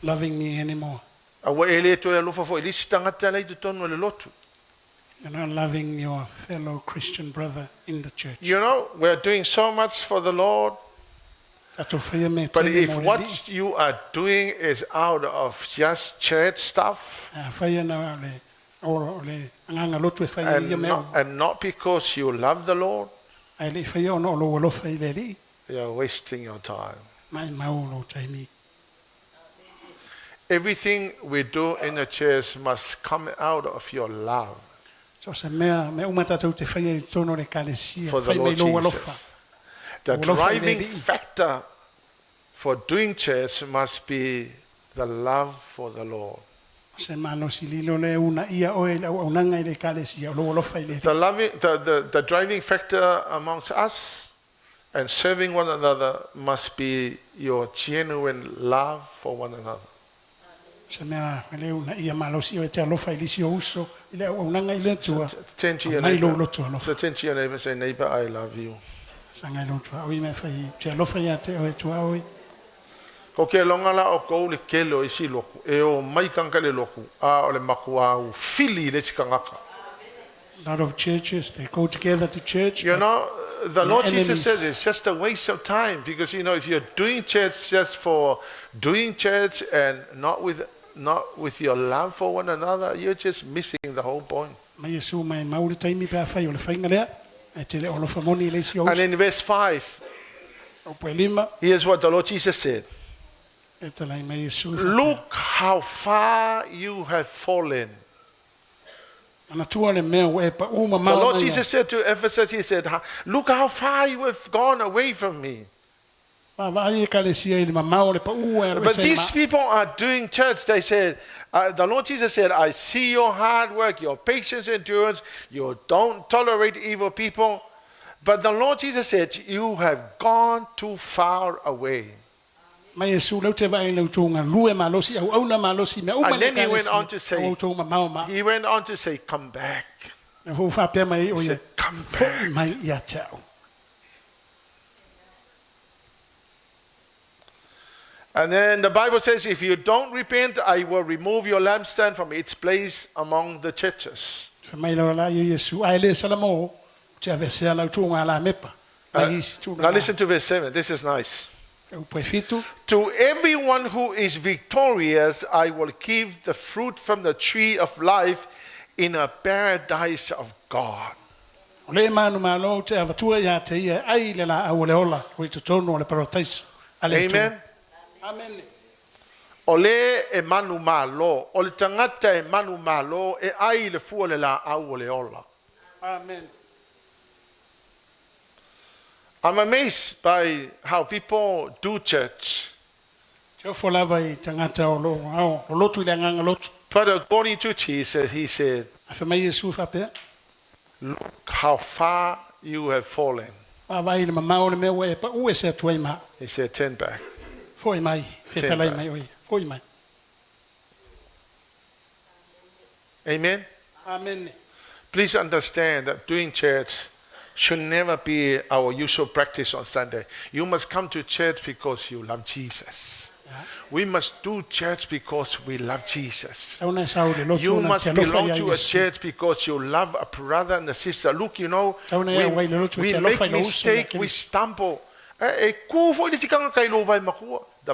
loving me anymore. Au e le tu e lofa fo ilisi tangata lei tu tonu le lotu. You're not loving your fellow Christian brother in the church. You know, we're doing so much for the Lord. Tato whaia me But tele if mo le li. what you are doing is out of just church stuff Whaia na le anganga lotu e whaia ia mea. and not because you love the Lord, Ai le whaia o no lo alofa i le li. you're wasting your time. Mai mau lo taimi. Everything we do in the church must come out of your love So se mea me umatata te whaia i tono le kalesia. for the Whai mai Lord lo alofa. Jesus. The Alofa i le driving li. factor for doing church must be the love for the Lord. Se malo si lilo le una ia o le au nanga i le kalesia. Lo alofa i le li. The driving factor amongst us and serving one another must be your genuine love for one another. Se mea me le una ia malo si o e te alofa i lisi o uso. I le au nanga i le tua. Turn to your Mai lo neighbor. lotu alofa. So turn to your neighbor and say, neighbor, I love you. Sanga lo tua. Oi me whai. Te alofa ia te o e tua oi. Ko ke longa la o kou le kelo i si loku. E o mai kanka le loku. A o le maku au fili le tikangaka. A lot of churches, they go together to church. You but know, the Lord Jesus enemies. said it's just a waste of time because, you know, if you're doing church just for doing church and not with your love for one another, you're just missing the whole point. Mai Iesu mai mau le taimi pe a whai o le whainga lea. E te le olofa moni le si o And uso. in verse 5, O pue lima. here's what the Lord Jesus said. E te lai mai Iesu. Look how far you have fallen. Ana tua le mea o e pa uma The mau. Lord mai a. Jesus said to Ephesus, he said, look how far you have gone away from me. Ma vai e kalesia i le mamau le pa ua e But these people are doing church. They said, the Lord Jesus said, I see your hard work, your patience, endurance. You don't tolerate evil people. But the Lord Jesus said, you have gone too far away. Mai Iesu lau te vai lau tōnga lue malosi au auna malosi me uma And le then he went on to kalesia. say- O tō mamau ma. He went on to say, come back. Me hou whapea mai o He ia. said, come Fo back. mai ia te au. And then the Bible says, if you don't repent, I will remove your lampstand from its place among the churches. Fa mai lau la i Iesu. Ai le salamo. Te avesea lau tōnga la mepa. Mai isi tūna. Now listen to verse 7. This is nice. O pue fitu. To everyone who is victorious, I will give the fruit from the tree of life in a paradise of God. O le manu malo te avatua ia te ia. Ai le la au le ola. O i tutono o le paradaiso. Ale tu. Amen. Amen. O le e manu malo, o le tangata e manu malo, e ai le fua le la au o le ola. Amen. I'm amazed by how people do church. Te ofo lava i tangata o lo. O lotu i le anganga lotu. But according to Jesus, he said, A wha mai Iesu whapea. look how far you have fallen. A vai le mamau le mea e pa ue se atuai ma. He said, turn back. Foi mai. Whetalai back. mai oi. Foi mai. Amen. Amen. Please understand that doing church should never be our usual practice on Sunday. You must come to church because you love Jesus. We must do church because we love Jesus. You must belong to a church because you love a brother and a sister. Look, you know, we make mistake, we stumble. The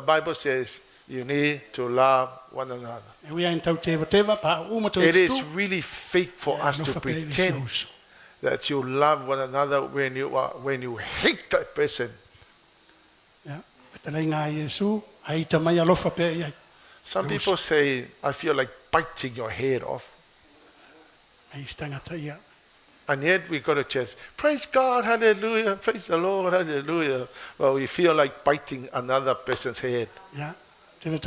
Bible says you need to love one another. It is really fake for us to pretend that you love one another when you hate that person. Some people say, I feel like biting your head off. And yet we go to church, praise God, hallelujah, praise the Lord, hallelujah. Well, we feel like biting another person's head. Turn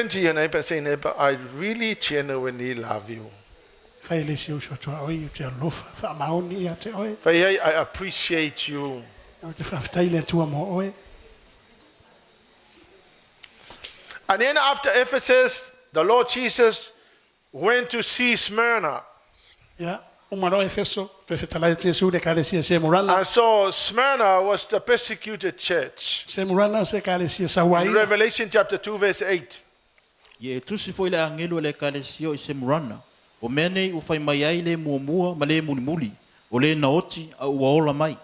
to your neighbor and say, neighbor, I really genuinely love you. I appreciate you. And then after Ephesus, the Lord Jesus went to see Smyrna. And so Smyrna was the persecuted church. Revelation chapter 2 verse 8. O mene u fai mai ai le mua ma le muli o le naoti au ola mai.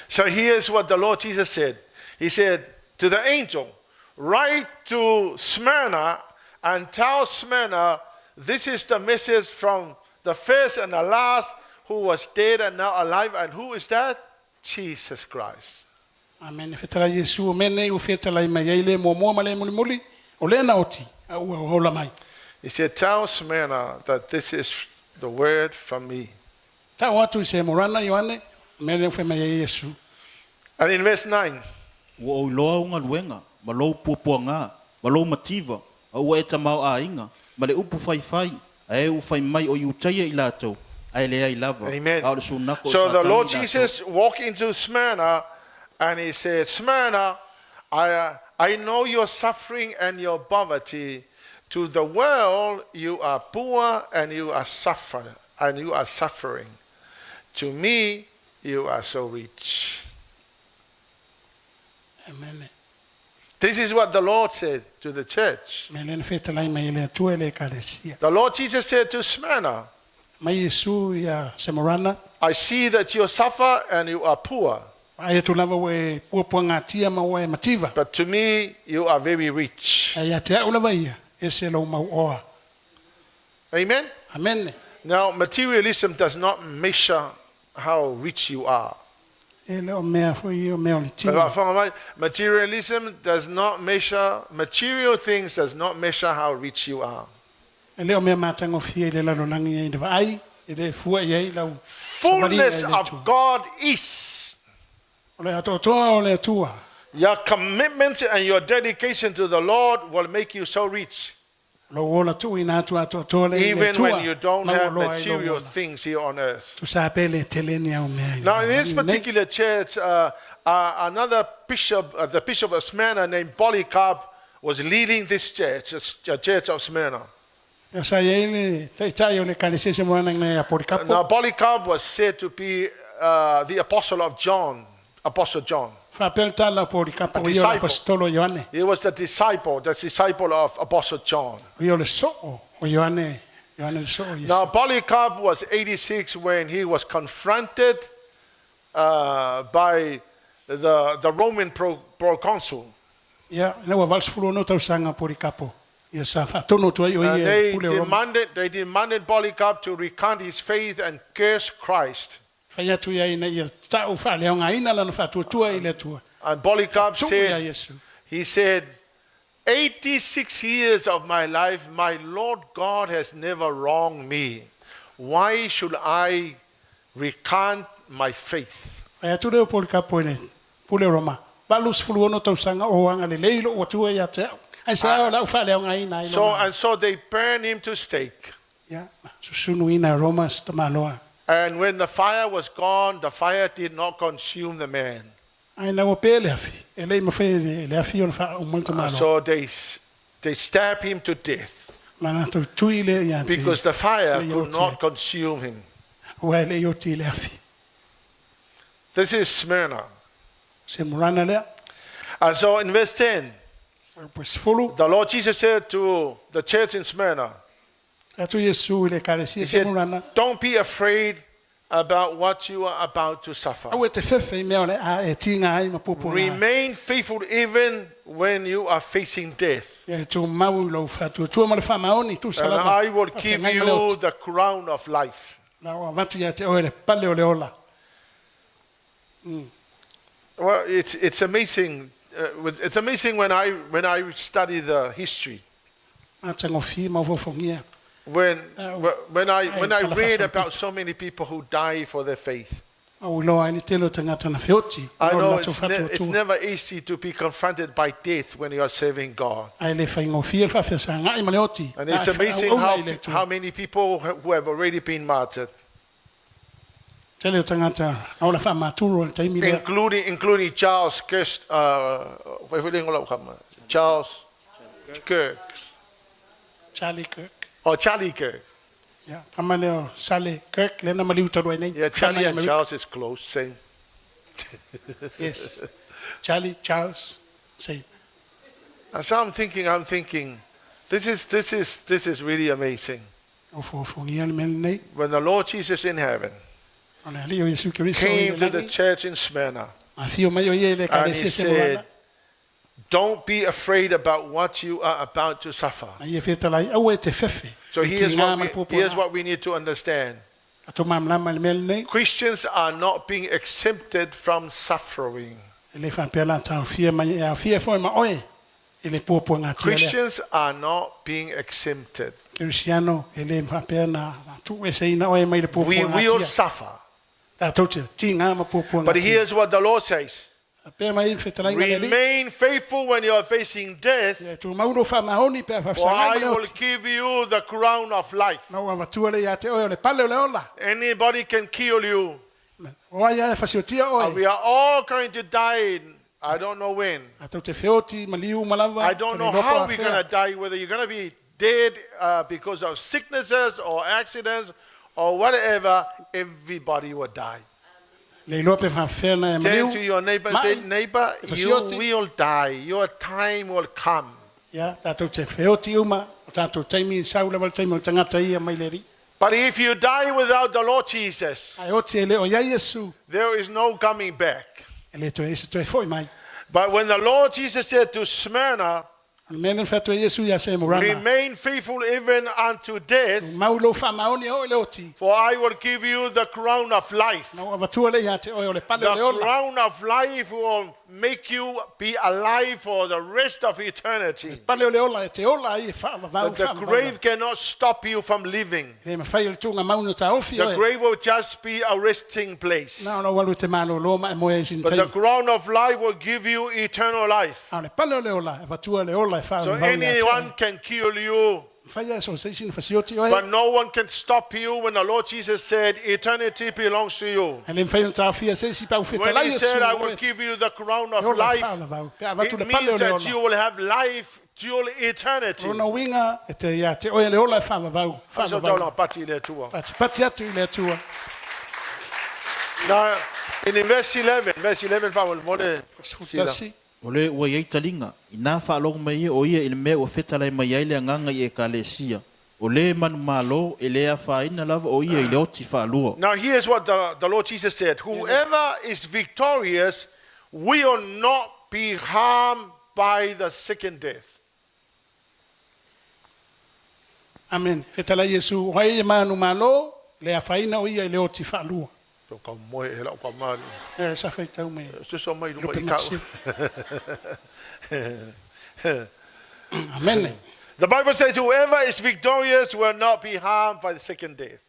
So here's what the Lord Jesus said. He said to the angel, write to Smyrna and tell Smyrna, this is the message from the first and the last who was dead and now alive. And who is that? Jesus Christ. Amen. Fetala Yesu mene u fetala mai ai le mua ma le muli o le naoti au ola mai. He said, tell Smyrna that this is the word from me. And in verse 9, amen. So the Lord Jesus walked into Smyrna and he said, Smyrna, I know your suffering and your poverty. To the world, you are poor and you are suffering. To me, you are so rich. Amen. This is what the Lord said to the church. The Lord Jesus said to Smyrna, I see that you suffer and you are poor. But to me, you are very rich. Amen? Amen. Now, materialism does not measure how rich you are. Materialism does not measure, material things does not measure how rich you are. Fullness of God is. Your commitment and your dedication to the Lord will make you so rich. Even when you don't have material things here on earth. Now in this particular church, another bishop, the bishop of Smyrna named Polycarp, was leading this church, the church of Smyrna. Now Polycarp was said to be the apostle of John. Apostle John. He was the disciple of Apostle John. Now Polycarp was 86 when he was confronted by the Roman proconsul. They demanded Polycarp to recant his faith and curse Christ. And Polycarp said, he said, 86 years of my life, my Lord God has never wronged me. Why should I recant my faith? And so they burned him to stake. And when the fire was gone, the fire did not consume the man. So They stab him to death Mana to tuile ya te. because the fire le could yoti. not consume him. Wa le yoti le afi. This is Smyrna. Se morana le. And so in verse 10, Pues fulu. the Lord Jesus said to the church in Smyrna, Atu Iesu le kalesia He se said, morana. don't be afraid about what you are about to suffer. Awe te fefe me ole a e tinga ai mapopo. Remain faithful even when you are facing death. Ya tu mau lo fatu tu mal fa maoni tu And salaba. I will give you the crown of life. Na wa matu ya te ole pale ole ola. Well, it's amazing. It's amazing when I study the history. Atango fi ma fofongia. When I read kalafasa about so many people who die for their faith. Au lo ai telo tangata na feoti. I know Fatu it's never easy to be confronted by death when you are serving God. ai le fa ngo fi fa fesa ngai maleoti. And it's amazing how many people who have already been martyred, Tele tangata au la fa maturo le taimi le. including Charles Kirk Charlie Kirk. or Charlie Kirk. Ya, kama leo Sale Kirk le na maliu tado nei. Yeah, Charlie and Charles is close, same. Yes. Charlie, Charles, same. And so I'm thinking, this is really amazing. O fongia le men nei. When the Lord Jesus in heaven Ona leo Yesu Kristo came to the church in Smyrna, afio mai o ye le and kalesia he se said, morana. don't be afraid about what you are about to suffer. Ai e feta lai au e te fefe. So here's what we need to understand. Ato mamlama le mel nei. Christians are not being exempted from suffering. Ele fa pela ta fia mai a fia foi ma oe. Ele popo ngati ele. Christians are not being exempted. Cristiano ele fa pela tu e sei na oe mai le popo We ngati. will suffer. Ta tote tinga ma popo ngati. But here's what the Lord says. Pe mai feta lai ngali. Remain faithful when you are facing death, Tu maudo fa mahoni pe fa for I sanga will give you the crown of life. na wa tuale ya te oe le pale le ola. Anybody can kill you. Wa ya fa siotia oe. We are all going to die. I don't know when. Ato te feoti maliu malava. I don't know how we're going to die, whether you're going to be dead because of sicknesses or accidents or whatever. Everybody will die. Le lope fa fena e Turn maliu. to your neighbor and say, neighbor, you will die. Your time will come. Ya, tato te feoti uma, tato taimi saula wal taimi tangata ia mai leri. But if you die without the Lord Jesus, Ai oti ele o ya Yesu. there is no coming back. Ele to ese to foi mai. But when the Lord Jesus said to Smyrna, Menen fa to Yesu ya se morana. remain faithful even unto death, Maulo fa maoni o le oti. for I will give you the crown of life. Na wa tuale ya te o le pale The le ola. crown of life will make you be alive for the rest of eternity. Pale le ola te ola ai fa va But the grave cannot stop you from living. Le me fai le tunga mauni ta ofi The o. grave will just be a resting place. Na no walu te malo lo ma mo e sin But the tai. crown of life will give you eternal life. Ale pale le ola, va tuale ola fa. So anyone can kill you, Fai so se sin fa sioti o. but no one can stop you when the Lord Jesus said, eternity belongs to you. Ele me fai ta fia se si pa feta When la he Yesu. said, I will give you the crown of life, it means that you will have life till eternity. Ona winga e te ya te o le ola fa va. Fa So va. don't pati le tua. Pati atu ile tua. Now, in verse 11, fa will mole sila. Futasi. Ole ua iai talinga, ina whaalongo mai e o ia ina mea ua whetalai mai ai le anganga i e Meleisea. Ole manu malo e lea whaina lava o ia i le oti whaalua. Now here's what the Lord Jesus said. Whoever is victorious will not be harmed by the second death. Amen. Fetala Yesu, wai manu malo, le afaina o ia i le oti whaalua. So come moe e lau ka mani. E sa fai tau me. So mai luma i Lupematasila. kau. Amen. The Bible says whoever is victorious will not be harmed by the second death.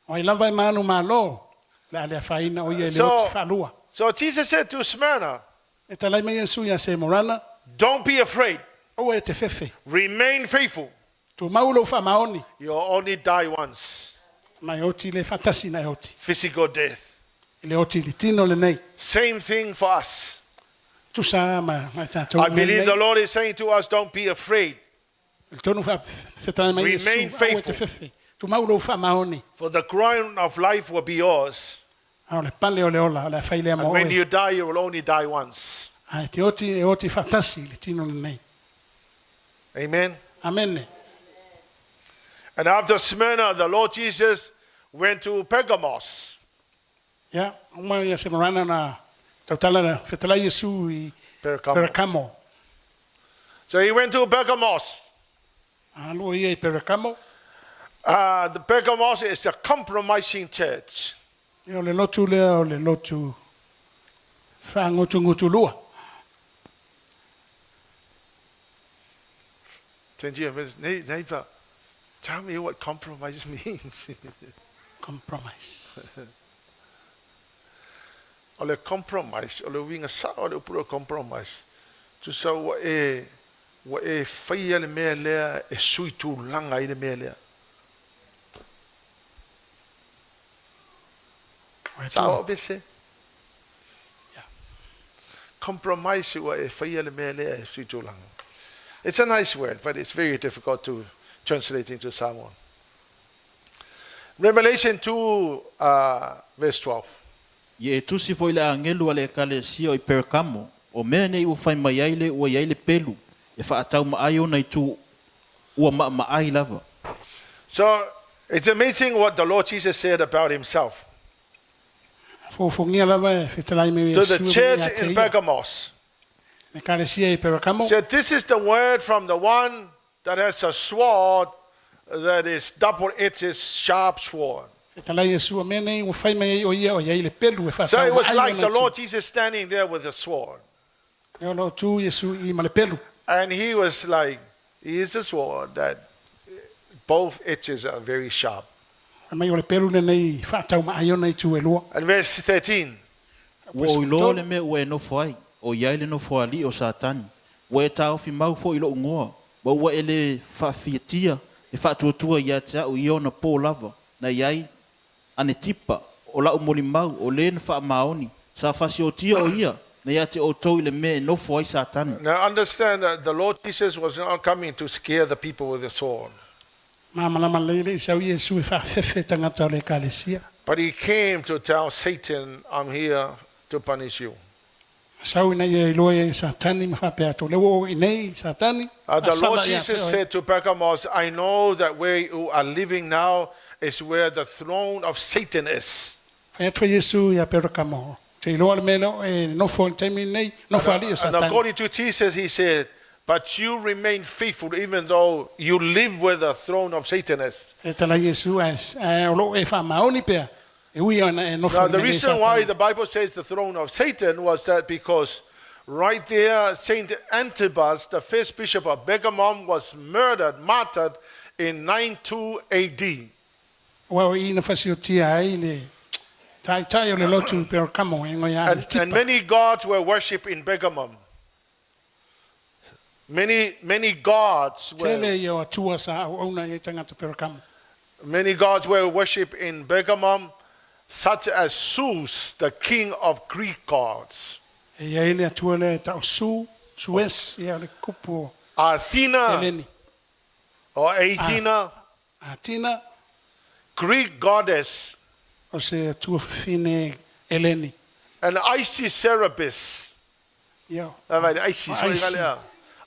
Wai lava manu malo, le afaina o ia i le oti whaalua. So Jesus said to Smyrna, E talai me Yesu ya se morana, don't be afraid. o e te fefe. Remain faithful. Tu maulo fa maoni, You'll only die once. na e oti le fatasi na e oti. Physical death. Le oti li tino le nei. Same thing for us. Tu sa ma tatou. I believe the Lord is saying to us, don't be afraid. Tonu fa fetana mai Iesu. Remain faithful. Fefe. Tu mauro fa maoni. For the crown of life will be yours. Ole pale ole ola ole faile And mo. when you die, you will only die once. Ai te oti fatasi le tino nei. Amen. Amen. And after Smyrna, the Lord Jesus went to Pergamos. Ya, uma ia se marana na tautala na fetala Iesu I Pergamo. So he went to Pergamos. Alo ia I Pergamo. The Pergamos is a compromising church. Ia ole lotu lea ole lotu fa ngutu lua. Neighbor, tell me what compromise means. Compromise. Ole compromise, ole winga sa ole puro compromise. Tu sa wa e faia le mea lea e sui tu langa I le mea lea. Sa o bese. Yeah. Compromise wa e faia le mea lea e sui tu langa. It's a nice word, but it's very difficult to translate into Samoan. Revelation 2, verse 12. Ye tusi foi le angelu ale kalesia o Pergamo o mea nei ua fai mai ai le ua iai le pelu e whaatau maai o nei tu ua maai lava. So it's amazing what the Lord Jesus said about himself. Fofongia lava fetalai me To Iesu. the church in Pergamos. Me kalesia I Pergamo. Said, this is the word from the one that has a sword that is double-edged, sharp sword. Fetalai Iesu me nei ua fai mai o ia o iai le pelu e So fatau. it was like the Lord Jesus standing there with a sword. Ia lo tu Iesu I ma le pelu. And he was like, he is a sword that both edges are very sharp. Mai o le pelu le nei fatau mai o nei tu e lua. And verse 13. Ua o ilo le mea ua e nofo ai o iai le nofo ali o satani. Ua e tau fi mau fo ilo ungoa. Wa ua e le whawhiatia e whaatuatua ia te au i ona pō lava na iai ane tipa o lau Molimau o le na whaamaoni sa whasi o tia o ia na ia te o tau I le mea e nofo ai satani. Now understand that the Lord Jesus was not coming to scare the people with a sword. Malama leile Isau Iesu e whawhewhe tangata o le kalesia. But he came to tell Satan, I'm here to punish you. Sau ina ia iloa e satani ma whapea to lewo I nei satani. The Lord Jesus said to Pergamos, I know that where you are living now is where the throne of Satan is. Whaetua Iesu ia Pergamo. Te iloa le melo e nofo le taimi nei nofo ali o And satani. according to Jesus, he said, but you remain faithful even though you live where the throne of Satan is. E tala Iesu e o lo e whamaoni pea. E ui ona e nofo Now, le the nei reason why satani. the Bible says the throne of Satan was that because right there, Saint Antipas, the first bishop of Pergamum, was martyred in 92 AD. Ua o ina whasi o tia ai le tai o le lotu Pergamo e ngoi a le And tipa. many gods were worshipped in Pergamum. Many gods Tele were, ia o atua sa au auna e tangata Pergamo. many gods were worshipped in Pergamum, such as Zeus, the king of Greek gods, E ia ele atua le tau Suez ia le kupu o Athena Eleni. or Athena, Atina Greek goddess, o se atua fine Eleni. and Isis Cerberus. Ia.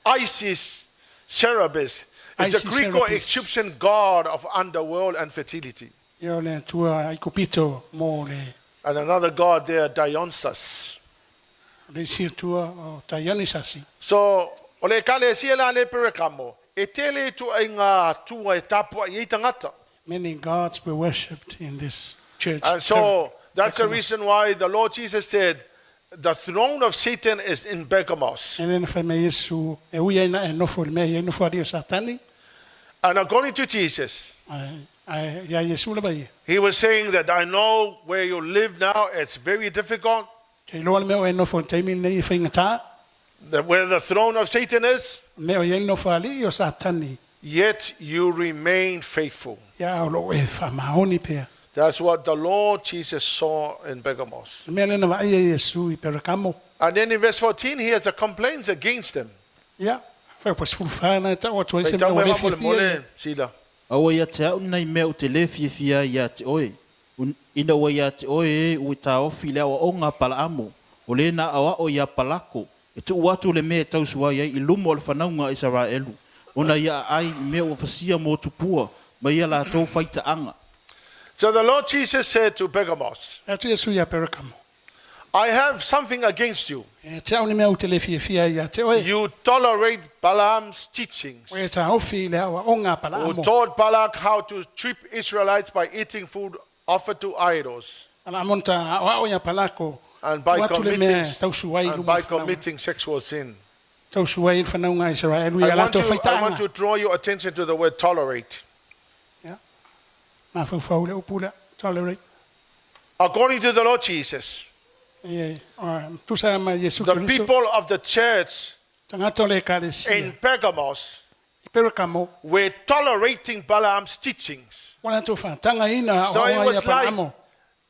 Isis Cerberus. It's a Isis Greek or Cerberus. Egyptian god of underworld and fertility. Ia o le atua ai kupito mo le And another god there, Dionysus. si atua o Taianisasi. So, ole kale siela le Pergamo. E tele tu ai ngā tua e tapua i tangata. Many gods were worshipped in this church. And so, that's the Pergamos. reason why the Lord Jesus said, the throne of Satan is in Pergamos. E lena whai mai Iesu e ui aina e nofo le mea e nofo ali o satani. And according to Jesus, Ia Iesu le bai. he was saying that I know where you live now, it's very difficult. Ke loa le mea e nofo le taimi nei e whaingata. That where the throne of Satan is, Mea o iai nofo ali o satani. yet you remain faithful. Ia o lo e whamaoni pea. That's what the Lord Jesus saw in Pergamos. Mea lena vai e Iesu I Pergamo. And then in verse 14, he has a complaint against them. Ia, Fa pas fulfana ta o toi se Fe'etau me e le mole mole sila. Awa ia te au nei mea o te le fia ia te oe. Ina wa ia te oe ui ta ofi lea wa o ngā pala amo. O le na awa o ia palako. E tu watu le mea tau sua ia i lumo o le whanaunga Israelu. Ona ia ai mea o fasia mo tupua. Ma ia la tau whaita anga. So the Lord Jesus said to Pergamos, E tu Iesu ia perakamo. I have something against you. E te au ni mea o te le fia ia te oe. You tolerate Balaam's teachings, O e ta ofi le awa o ngā pala who amo. taught Balak how to trip Israelites by eating food offered to idols Ana amonta awa o ia palako. and by Watu le mea tau suai and lumo by whanau. committing sexual sin. Tau suai il whanaunga Israelu ia I la want, tau to, whaita I want anga. to draw your attention to the word tolerate. Nā whau le upula. Tolerate. According to the Lord Jesus, E tu sa ma Iesu the Kiriso. people of the church Tangata le kālesia. in Pergamos I perakamo. were tolerating Balaam's teachings. Wana tau whatanga ina So o it ia was pala like, amo.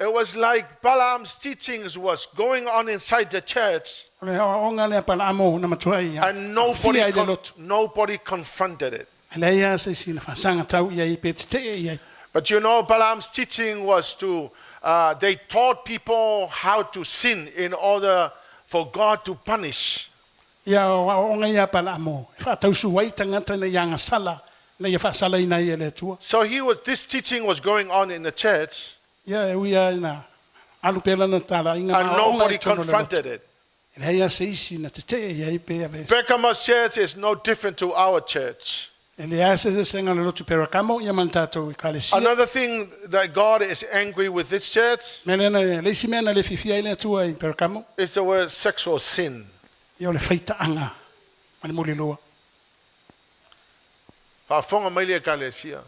it was like Balaam's teachings was going on inside the church, O le o ngā lea pala amo na matua ia. and Fia i le lotu. nobody confronted it. Le ia se sina whasanga tau ia i pe te ia. But you know, Balaam's teaching was to, they taught people how to sin in order for God to punish. Ia o ngā ia pala amo. Whatau suai tangata na ianga sala. Na ia whasala ina ia le tua. So this teaching was going on in the church, Ia e uia ina. Alu pela na tala inga and nobody confronted it. Le ia se isi na te te ia i pe aves. Pergamos church is no different to our church. E le ia se senga le lotu perakamo ia man tātou i kālesia. Another thing that God is angry with this church Mele na le isi mea na le fifia i le tua i perakamo. is the word sexual sin. Ia o le whaita anga. Mani muli loa. Whaafonga mai lea kalesia.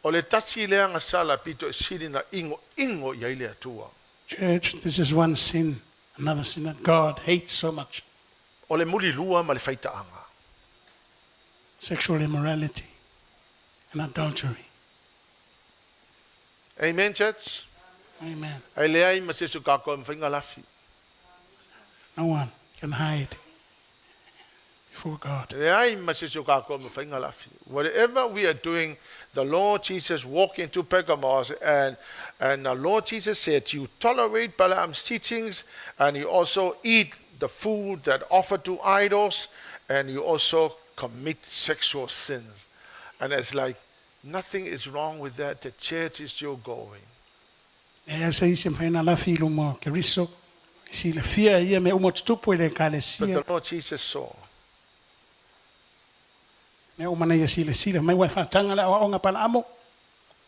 O le tasi lea nga sala pito e siri na ingo ia ile atua. Church, this is one sin. Another sin that God hates so much. O le muli lua ma le whaita anga. Sexual immorality and adultery. Amen, church? Amen. Ai lea i ma sesu kako ma whainga lafi. No one can hide before God. Lea i ma sesu kako ma whainga lafi. Whatever we are doing, the Lord Jesus walked into Pergamos, and the Lord Jesus said, you tolerate Balaam's teachings, and you also eat the food that offered to idols, and you also commit sexual sins. And it's like, nothing is wrong with that. The church is still going. E se isi mwhaina la filu mo ke riso. Si le fia ia me umo tutupu i le But kālesia. the Lord Jesus saw. Me umana ia si le sila. Mai wai whatanga le o ngā pala amo.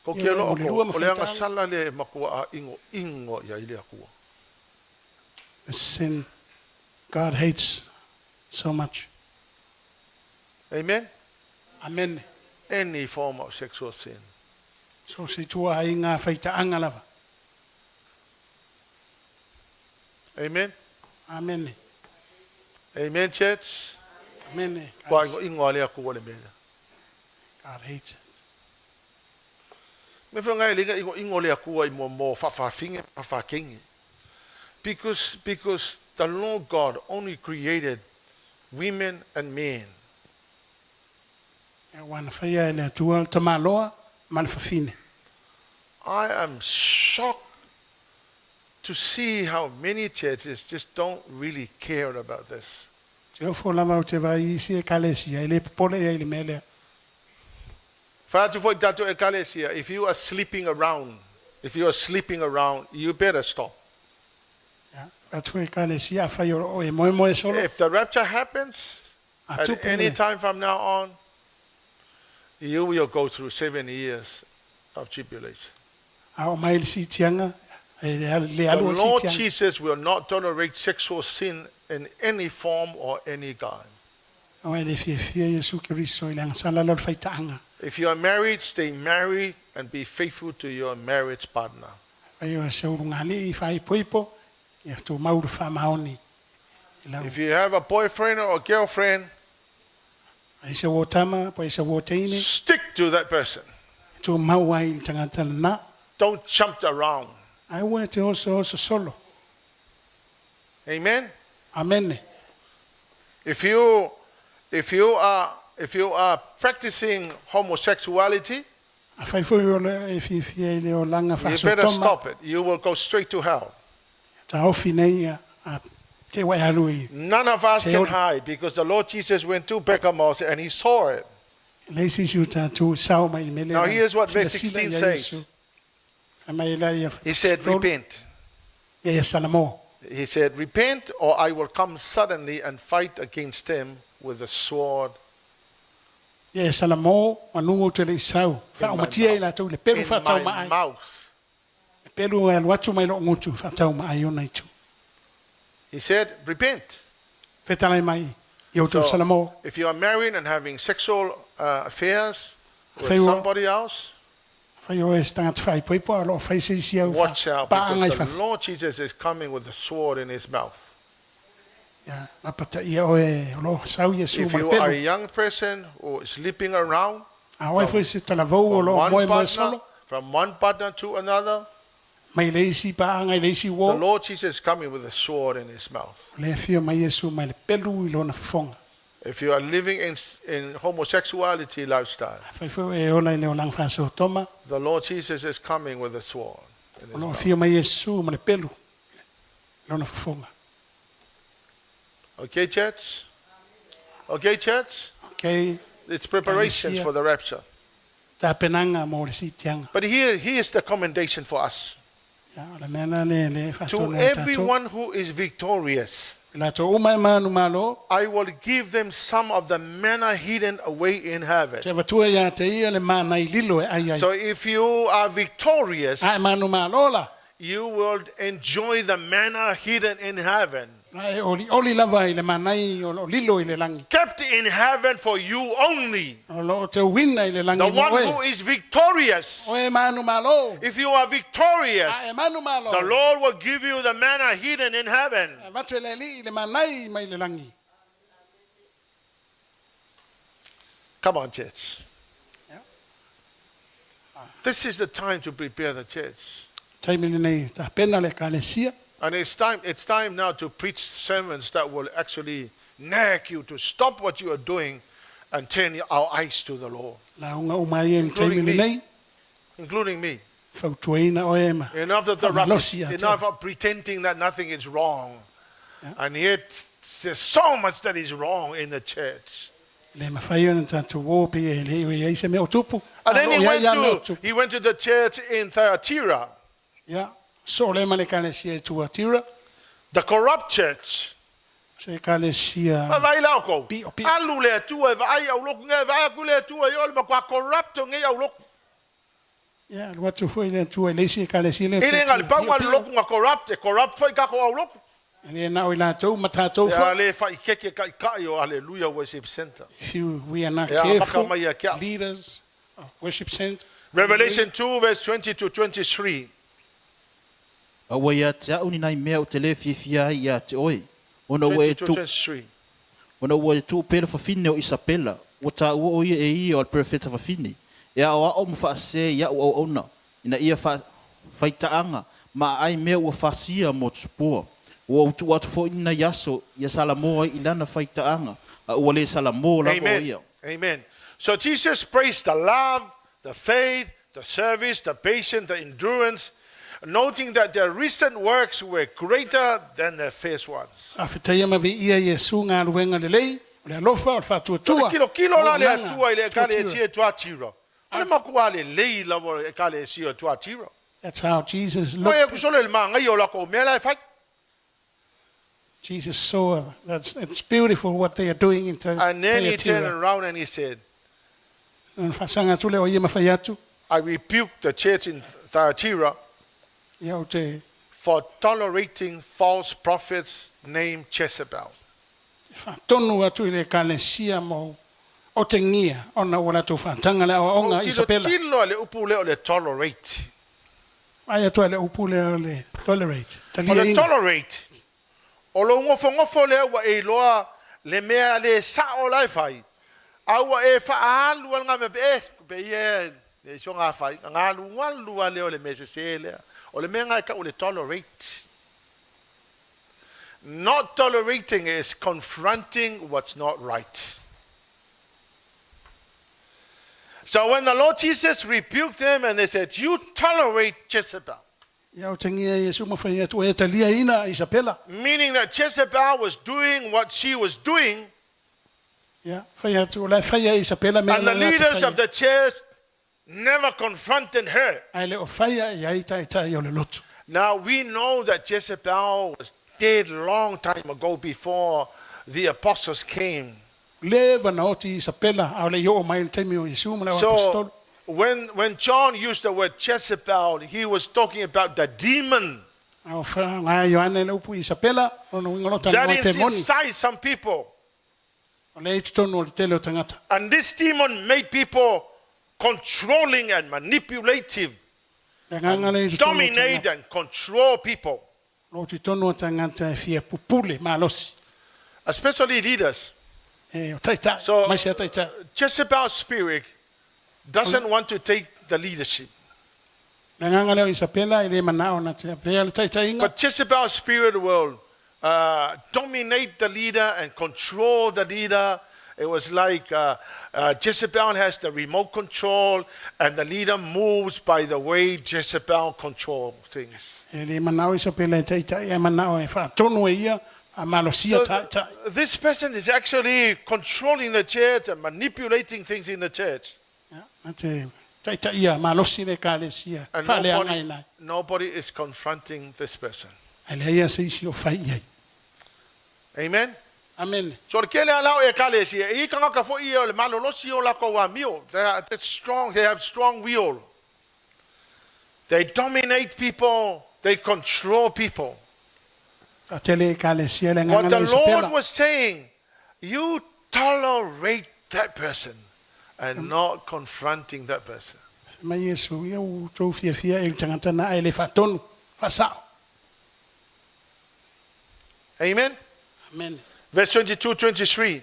Ko Ia, kia lo mo le lua o ma le anga whaitanga. sala le makua a ingo ia ile akua. The sin God hates so much. Amen? Amen. Any form of sexual sin. So si tua ai ngā whaita anga lava. Amen? Amen. Amen, church? Amen. Kwa ingo ale akua le mele. God hates it. Me whanga e linga ingo le akua I mo whawhawhinge, whawhakengi. Because the Lord God only created women and men. E wana whaia e le atua tama loa ma le whawhine. I am shocked to see how many churches just don't really care about this. Te ofo lava o te vai isi e kālesia. E le popole e le mele. Whātu fo I tātou e kalesia, if you are sleeping around, you better stop. Atu e kālesia a whai o e moe moe solo. If the rapture happens, A at tupu any me. time from now on, you will go through 7 years of tribulation. A o mai le si tianga. E le The alu o Lord si tianga. Jesus will not tolerate sexual sin in any form or any kind. O e le fia Iesu Kiriso I le angasala lo le whaita anga. If you are married, stay married and be faithful to your marriage partner. Ai o se urungali I whai poipo. Ia tu mauru wha maoni. If you have a boyfriend or a girlfriend, Ai se wo tama, po ai se wo teine. stick to that person. Tu mau ai le tangata na. Don't jump around. Ai ua te oso solo. Amen? Amen. If you If you are practicing homosexuality, Fai foi o le fi le o langa fa you so better toma. stop it. You will go straight to hell. Ta ofi nei a te wai hanui. None of us Se can o- hide because the Lord Jesus went to Pekamos and he saw it. Le si su ta tu sao mai mele. Now here's what verse 16 says. He said, repent. Ya salamo. He said, repent or I will come suddenly and fight against them with a sword Ya salamo manungo te le sao. Fa o my matia ila tu le peru in fa tau my mai. mouth. Peru e watu mai lo ngutu fa tau mai ona itu. He said, repent. Fetalai mai. Yo tu So, salamo. if you are married and having sexual affairs with Fai o- somebody else, Fai o e stanga te fai poipo alo fai se si au fa. watch out Pa angai because fa. the Lord Jesus is coming with a sword in his mouth. Ya apata ia o e lo sau Iesu If mai you are a peru. young person who is sleeping around A wai foi se tala vou o from lo one moi mai partner, solo. from one partner to another, Mai leisi pa angai leisi the wo. Lord Jesus is coming with a sword in his mouth. Le fio mai Iesu mai le pelu i lona fonga. If you are living in homosexuality lifestyle, Fai foi e ola i le o lang fa so toma. the Lord Jesus is coming with a sword in his Lo mouth. fio mai Iesu mai le pelu. Lona fonga. Okay, church? Okay, church? Okay. It's preparations for the rapture. Ta penanga mo le sitianga. But here's the commendation for us. Ya le mena le fa To tonu everyone who is victorious, La to umai manu malo. I will give them some of the manna hidden away in heaven. Te vatua ya te ia le mana i lilo e ai ai. So if you are victorious, Ai manu malo la. you will enjoy the manna hidden in heaven. Ai oli lava i le mana i o lilo i le langi. Kept in heaven for you only. O lo te wina i le langi The mo one who e. is victorious. O e manu malo. If you are victorious, Ai manu malo. the Lord will give you the manna hidden in heaven. Vatu le li le manai mai le langi. Come on, church. Yeah. This is the time to prepare the church. Taimini nei ta pena le kalesia. And it's time now to preach sermons that will actually nag you to stop what you are doing and turn our eyes to the Lord, La unga umai e Including taimini me. nei. including me. Fautuaina o e ma. Enough of the Come on, rubbish, Lucia, enough of pretending that nothing is wrong. Yeah. And yet there's so much that is wrong in the church. Le mawhai ana tātou wōpe e le ue ei se mea o tupu. And then Alo, he went to the church in Thyatira, Ya, so le male kalesia e tuatira. the corrupt church. Se kalesia. Vai lá ko. Pi o pi. Alu le tua e vai au loku nge vai aku le tua i ole ma kwa corrupt nge au loku. Ya, watu foi le tua le si kalesia le. Ile ngali pa wa loku nga corrupt e corrupt foi ka ko au loku. Ele na o la tau matatou Ya fa. le fa ikeke ka yo Hallelujah worship center. If we are not Ya, careful, maka mai kia. leaders of worship center. Revelation 2 verse 20 to 23. Awa ia te au ni nai mea o te le fifia ia te oi. Ona ua 20 e to tu, 23. ona ua e tu pele fafine o Isabela. Ua ta ua o ia e ia o al profeta fafine. Ia o au mawhaase ia o au ona. Ina ia faitaanga. Ma ai mea ua fasia mo tupua. Ua utu atu fo ina yaso ia salamoa i lana faitaanga. A ua le salamoa lava o Amen. ia. Amen. So Jesus praised the love, the faith, the service, the patience, the endurance, noting that their recent works were greater than their first ones. A whetaia ma vi ia Iesu ngā ruenga le lei, o le alofa o le whatua tua. Kilo la le Nganga, atua i le kale e tuatira. sia tuatira. Ole makua le lei lavo e kale e sia tuatira. That's how Jesus Mo e looked. kusole le maa ngai o la ko mea lai fai. Jesus saw that it's beautiful what they are doing in And then he turned Thyatira. around and he said, Whasanga tule o ia mawhai atu. I rebuke the church in Thyatira Ia o te for tolerating false prophets named Jezebel. whatonu atu i le kalesia mo o te ngia. Ona ora tu whatanga le awa onga Isabela. Tilo le upu le o le tolerate. Ai atu le upule o le tolerate. O Talia le inga. tolerate. O lo ngofo le wa e loa le mea le sa o lai fai. Aua e whaalu al ngā me pe ie e so ngā fai. Ngā lualua le o le mese se lea. O le mea ngai ka o le tolerate. Not tolerating is confronting what's not right. So when the Lord Jesus rebuked them and they said, you tolerate Jezebel, Ia o tangia Iesu mawhai atu e talia ina Isapela. meaning that Jezebel was doing what she was doing, Ia, whai atu o lai whai Isapela mea and the ngā te leaders whai. of the church never confronted her. Ai le o whai ia i tai o le lotu. Now we know that Jezebel was dead long time ago before the apostles came. Le wana oti Isapela au le yo o mai taimi o Iesu mala o So apostol. when John used the word Jezebel, he was talking about the demon Au wha ngā Ioane le upu Isapela ono ingolota that ngā te is moni. inside some people. O le iti tonu o le tele o tangata. And this demon made people controlling and manipulative, Le nganga le iti tonu o dominate tangata. and control people, Lo iti tonu o tangata e fia pupule malosi. especially leaders. E o taitai, So mai sea taitai. Jezebel's spirit doesn't want to take the leadership. Le nganga leo Isapela i le manao na te apea le taitai inga. But Jezebel's spirit will dominate the leader and control the leader. It was like Jezebel has the remote control and the leader moves by the way Jezebel controls things. E le manao Isapela e taitai e manao e wha tonu e ia a malosia taitai. This person is actually controlling the church and manipulating things in the church. Na te taitai ia malosi le ka le sia. And Wha le angai nai. nobody is confronting this person. Ai le ia se isi o whai iai. Amen? Amen. So the kele alau e kale si e kanga ka fo i o le malolosi o la ko wa mio. They're strong. They have strong will. They dominate people. They control people. A tele e ka le sia le What nganga the le Lord Isapela. was saying, you tolerate that person and not confronting that person. Mai Iesu ia u tau fia fia e le tangata na ai le wha tonu. Wha sao. Amen? Amen. Verse 22, 23.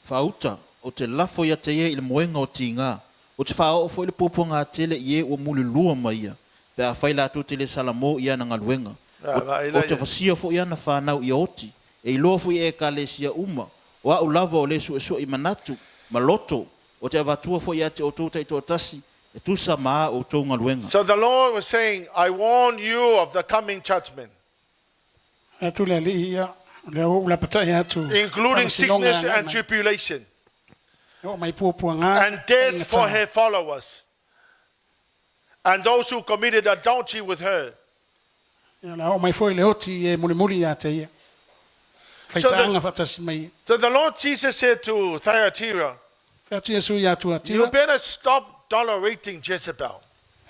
Fauta o te lafo ia te ia i le moenga o tingā. O te whao fo i le popo ngā tele i e o muli lua mai ia. Pe a whaila atu te le salamo ia na ngaluenga. O te wasia fo ia na whanau i oti. E i loa fo i e ka le sia uma. O au lava o le su e su i manatu. Maloto. O te avatua fo ia te o tōta i tō tasi. E tusa maa o tō ngaluenga. So the Lord was saying, I warn you of the coming judgment, Atu le li ia. Le o la patai atu. including sickness and tribulation, O mai puapua ngā. and death for her followers, and those who committed adultery with her. Ia la o mai foi le oti e muli a te ia. Whaitaanga whatasi mai. So the Lord Jesus said to Thyatira, Whatu Iesu ia tua you tira. better stop tolerating Jezebel.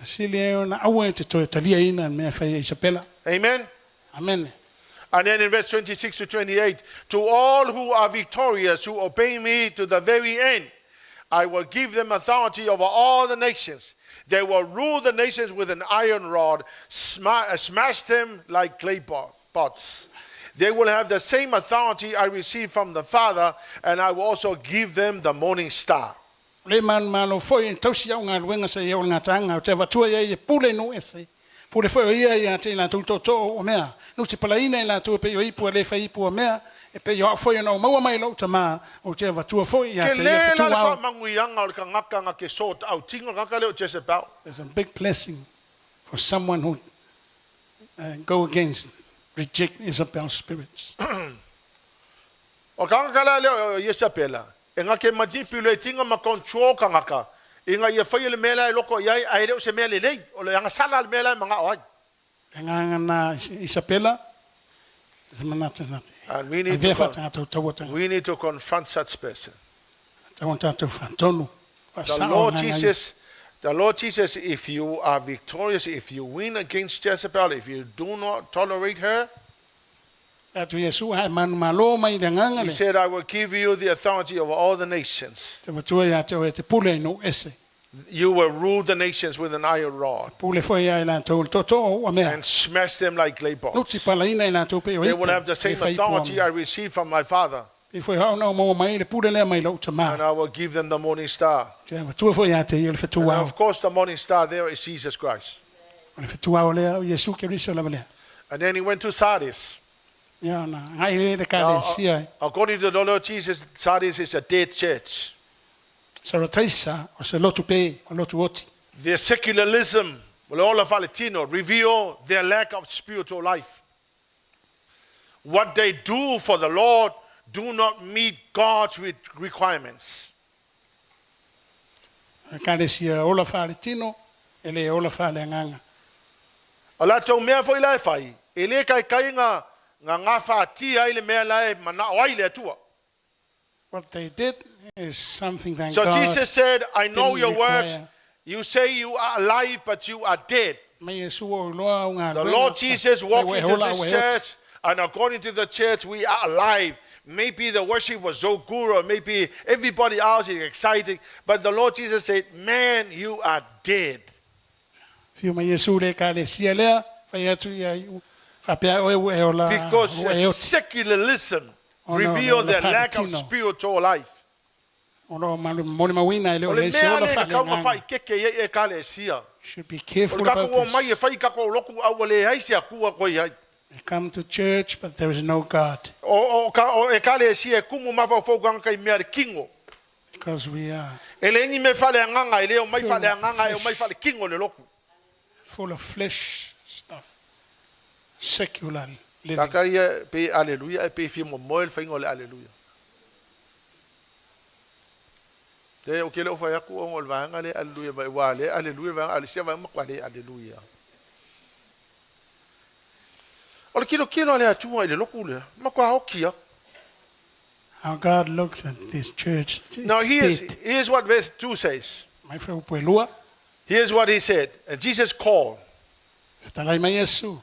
Sili e ona aua e te toe talia ina mea whai Isapela. Amen? Amen. And then in verse 26 to 28, to all who are victorious, who obey me to the very end, I will give them authority over all the nations. They will rule the nations with an iron rod, smash them like clay pots. They will have the same authority I received from the Father, and I will also give them the morning star. Le man malo foi en tausi au ngā luenga sa ia o ngā tanga o te watua ia i pule no ese. Pule foi o ia ia te la tūtoto o mea. Nu te palaina i la tū pe o ipu le fai ipu o mea. E pe yo foi no maua mai lo tama o te watua foi ia Ke te ia le la whatua le au. whamanguianga o le ka ngaka ngā ke sot au tingo ngaka leo Jezebel. There's a big blessing for someone who go against, reject Isabel's spirits. O ka ngaka leo Jezebel. E ngā ke manipulatinga ma control ka ngaka. E ngā ia whai le mela e loko iai ai reo se mea le lei. O le anga sala le mela e mga oai. E ngā ngā Isabela, e manata nate. And we E need vea to whatanga tauatanga. we need to confront such person. Tau tātou whatonu. The Lord Jesus, if you are victorious, if you win against Jezebel, if you do not tolerate her, Atu Iesu hai manu malo mai le nganga he le. said, I will give you the authority over all the nations. Te watua ia te o e te pule no ese. You will rule the nations with an iron rod Pule foi ia i la tau toto o a mea. and smash them like clay Nuti pots. palaina i la tau pe o They ipu. will have the same authority I received from my Father, I foi hao nao mo mai le pule lea mai lau ta maa. and I will give them the morning star. Te watua foi ia te i le And whetua au. of course, the morning star there is Jesus Christ. Le whetua au lea o Iesu ke riso lava lea. And then he went to Sardis. Ia na ngai le ka Now, le sia. according to the Lord Jesus, Sardis is a dead church. Sa rataisa o se lotu pe o lotu oti. Their secularism, well, all of Latino, reveal their lack of spiritual life. What they do for the Lord do not meet God's requirements. Ka le sia ola fale tino ele ola fale nganga. Ala tau mea foi lai fai, ele kai nga ngafa tia ile mea lai mana wai le tua. What they did is something that So God Jesus said, I know didn't your words. require. You say you are alive, but you are dead. Me Iesu o loa unga The luenga. Lord Jesus walked Me into hola this we church, and according to the church, we are alive. Maybe the worship was so good, or maybe everybody else is excited, but the Lord Jesus said, man, you are dead. Fiu me Iesu le ka le sia lea fai atu ia iu. Fa pea oe ue ola Because ue oti. secularism Oh, no, reveals no, their the lack of Latino. spiritual life. Ono Molimau ina ele o Ole le mea sia ola le fale ka ma fai nganga. keke ye e ka le sia. Should be Ole careful ka about ko mai e this. fai ka ko loku au le ai sia ku ko ai. They come to church, but there is no God. O e ka le sia kumu ma fa fo gang kai mea kingo. Because we are Ele ni me fale nganga ele o mai fale nganga e o mai fale kingo le loku. full of flesh stuff. Secular living. Kakaria pe Alleluia e pe fi mo moel fa ngole Alleluia. Te o ke le o fa ya ku o ngol vanga le Alleluia ba wa le Alleluia va ale sia va mo kwa le Alleluia. O kilo le atu le loku le ma kwa hokia. How God looks at this church. Now here's what verse 2 says. My friend Puelua, Here's what he said. And Jesus called, talai mai Iesu.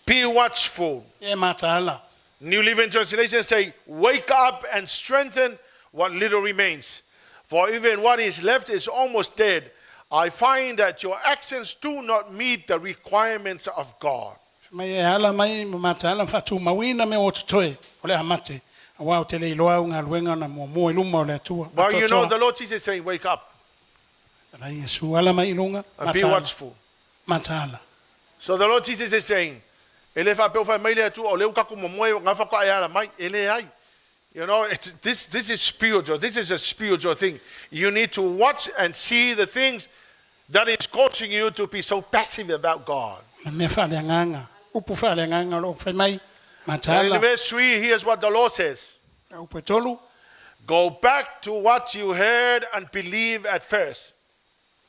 be watchful. E mataala. New Living Translation say, wake up and strengthen what little remains. For even what is left is almost dead. I find that your actions do not meet the requirements of God. Mai e ala mai mataala fatu mawina me o tutoe. Ole amate. Wa o tele iloa unga luenga na mo iluma ole atua. Well, you know, the Lord Jesus is saying, wake up Talai Iesu ala mai ilunga. and be watchful. Mataala. So the Lord Jesus is saying, ele fa pe fa mai le atu o le ka ku mo mo nga fa ko ai mai ele ai. You know, this is spiritual. This is a spiritual thing. You need to watch and see the things that is causing you to be so passive about God. Me fale nganga. Upu fale nganga lo fai mai. And in Mataala. verse 3, here's what the Lord says. Upu tolu. Go back to what you heard and believe at first.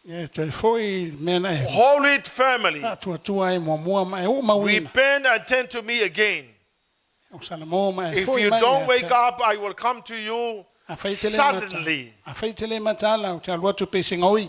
E te foi mena e. Hold it firmly. Tua e mo mua mai o mawina. Repent and turn to me again. O salamo mai. If you don't wake up, I will come to you suddenly Afaitele matala o te alua tu pese ngoi.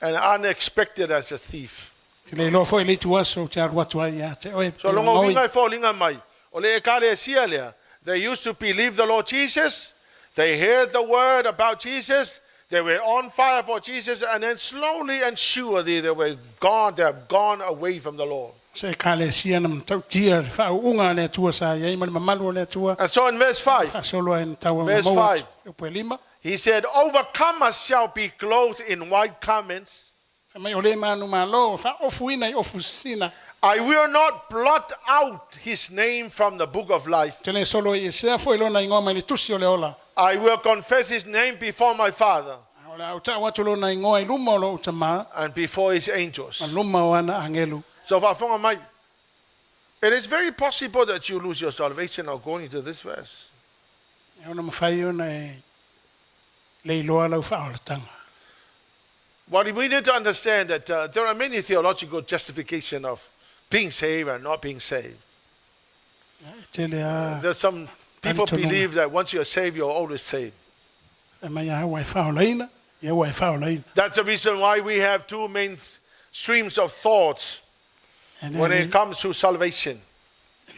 and unexpected as a thief. Te le lo foi le tu aso te alua tu ai te oe. So longo winga fo linga mai. Ole kale sia lea. They used to believe the Lord Jesus. They heard the word about Jesus. They were on fire for Jesus, and then slowly and surely they have gone away from the Lord. Se kale sia nam tau tia fa unga le tua sa ye mai mamalu le tua. And so in verse 5, Fa solo en tau Verse mo. 5. Po lima. he said, overcomers shall be clothed in white garments. Mai ole manu malo fa ofuina ofusina. I will not blot out his name from the book of life. Te le solo e se foi lo na ingo mai le tusi ole ola. I will confess his name before my Father Ola o ta watu lo na ingo ai luma lo utama. and before his angels. Luma wana angelu. So it is very possible that you lose your salvation according to this verse. E ona mafai ona e le iloa lau fa ola tanga. But we need to understand that there are many theological justifications of being saved and not being saved. Te le a There's some people Antonio. believe that once you're saved, you're always saved. e mai a wai fa ola ina. E wai fa ola ina. That's the reason why we have two main streams of thoughts when it comes to salvation.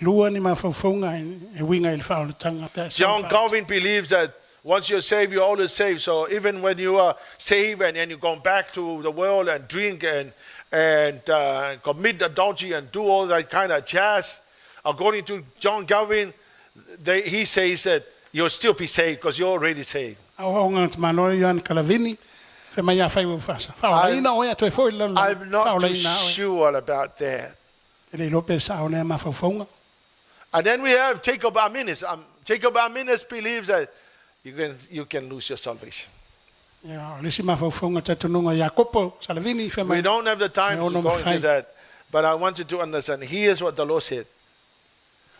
Lua ni mafaufaunga e winga il fa ola tanga. Pe John Calvin believes that once you're saved, you're always saved. So even when you are saved and then you go back to the world and drink and commit adultery and do all that kind of jazz, according to John Calvin, he says that you'll still be saved because you're already saved. Au nga te mano Ioan Calavini. Fe mai a fai u fasa. Fa ola ina oia toi foi la. I'm not too sure about that. E le lope sa ona mafaufaunga. And then we have Jacob Arminius. Jacob Arminius believes that you can lose your salvation. Ya, lesi mafaufonga tatununga Yakopo salavini fema. We don't have the time No, to no, go mafai. into that, but I want you to understand. Here's what the Lord said: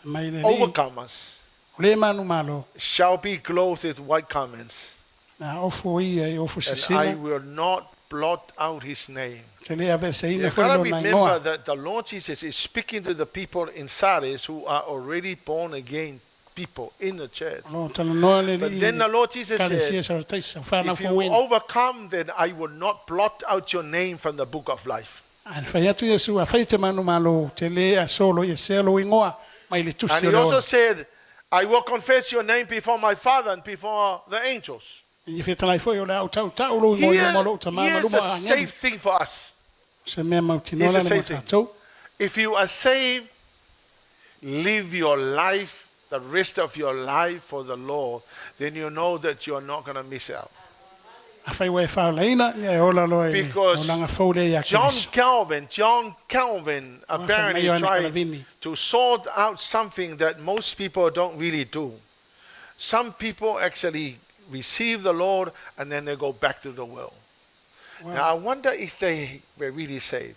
Maile li. overcomers Le manu malo. shall be clothed with white garments, Na ofu ia ofu and I sisina. will not blot out his name. Tele abe seina You've foi got to lo na remember ngoa. that the Lord Jesus is speaking to the people in Sardis who are already born again people in the church. Lo tala noa le But li. then the Lord Jesus Kale sia said, sa taisa fana if fo you win. overcome, then I will not blot out your name from the book of life. Al fayatu Yesu a faite manu malo tele a solo ye selo ingoa. Maile And tusi he lo. also said, I will confess your name before my Father and before the angels. Ye feta lai foi o le au tau tau lo ingoa Here, malo tama here's maluma a angel. safe thing for us. Se mea mautinola Here's a le safe thing. matatu. If you are saved, live your life, the rest of your life for the Lord, then you know that you're not going to miss out. A fai wai fau laina, ia ola loa e Because o langa fau le ia John kirisu. Calvin apparently Ioane tried Kalavini. to sort out something that most people don't really do. Some people actually receive the Lord and then they go back to the world. Now I wonder if they were really saved.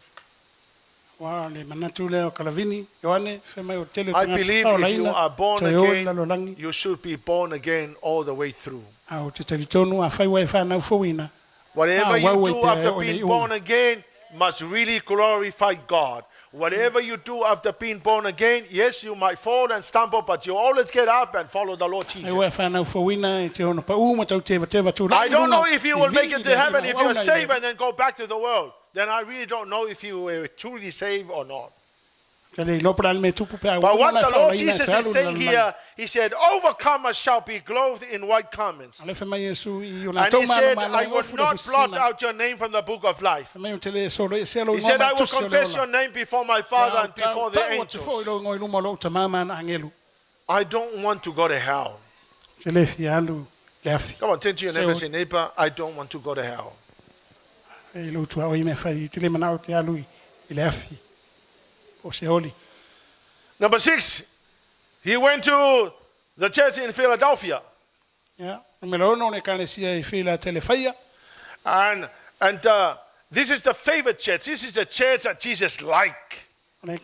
Wa le manatu leo Kalavini, Ioane, fe mai o tele I tangata believe fau if you laina, are born toi o again, lalo langi, you should be born again all the way through. au te talitonu a fai wai whanau fauina. Whatever you wau e do te after o le being iunga. born again must really glorify God. Whatever you do after being born again, yes, you might fall and stumble, but you always get up and follow the Lord Ai wai Jesus. whanau fauina e te ono pa uma tau teva teva tu. I don't know if you will make it to heaven if you're saved and then go back to the world. Then I really don't know if you were truly saved or not. But what the Lord Jesus is saying here, he said, overcomers shall be clothed in white garments. And he said, I will not blot out your name from the book of life. He said, I will confess your name before my Father and before the angels. I don't want to go to hell. Come on, turn to your neighbor and say, neighbor, I don't want to go to hell. Number 6, he went to the church in Philadelphia. And this is the favorite church. This is the church that Jesus liked. The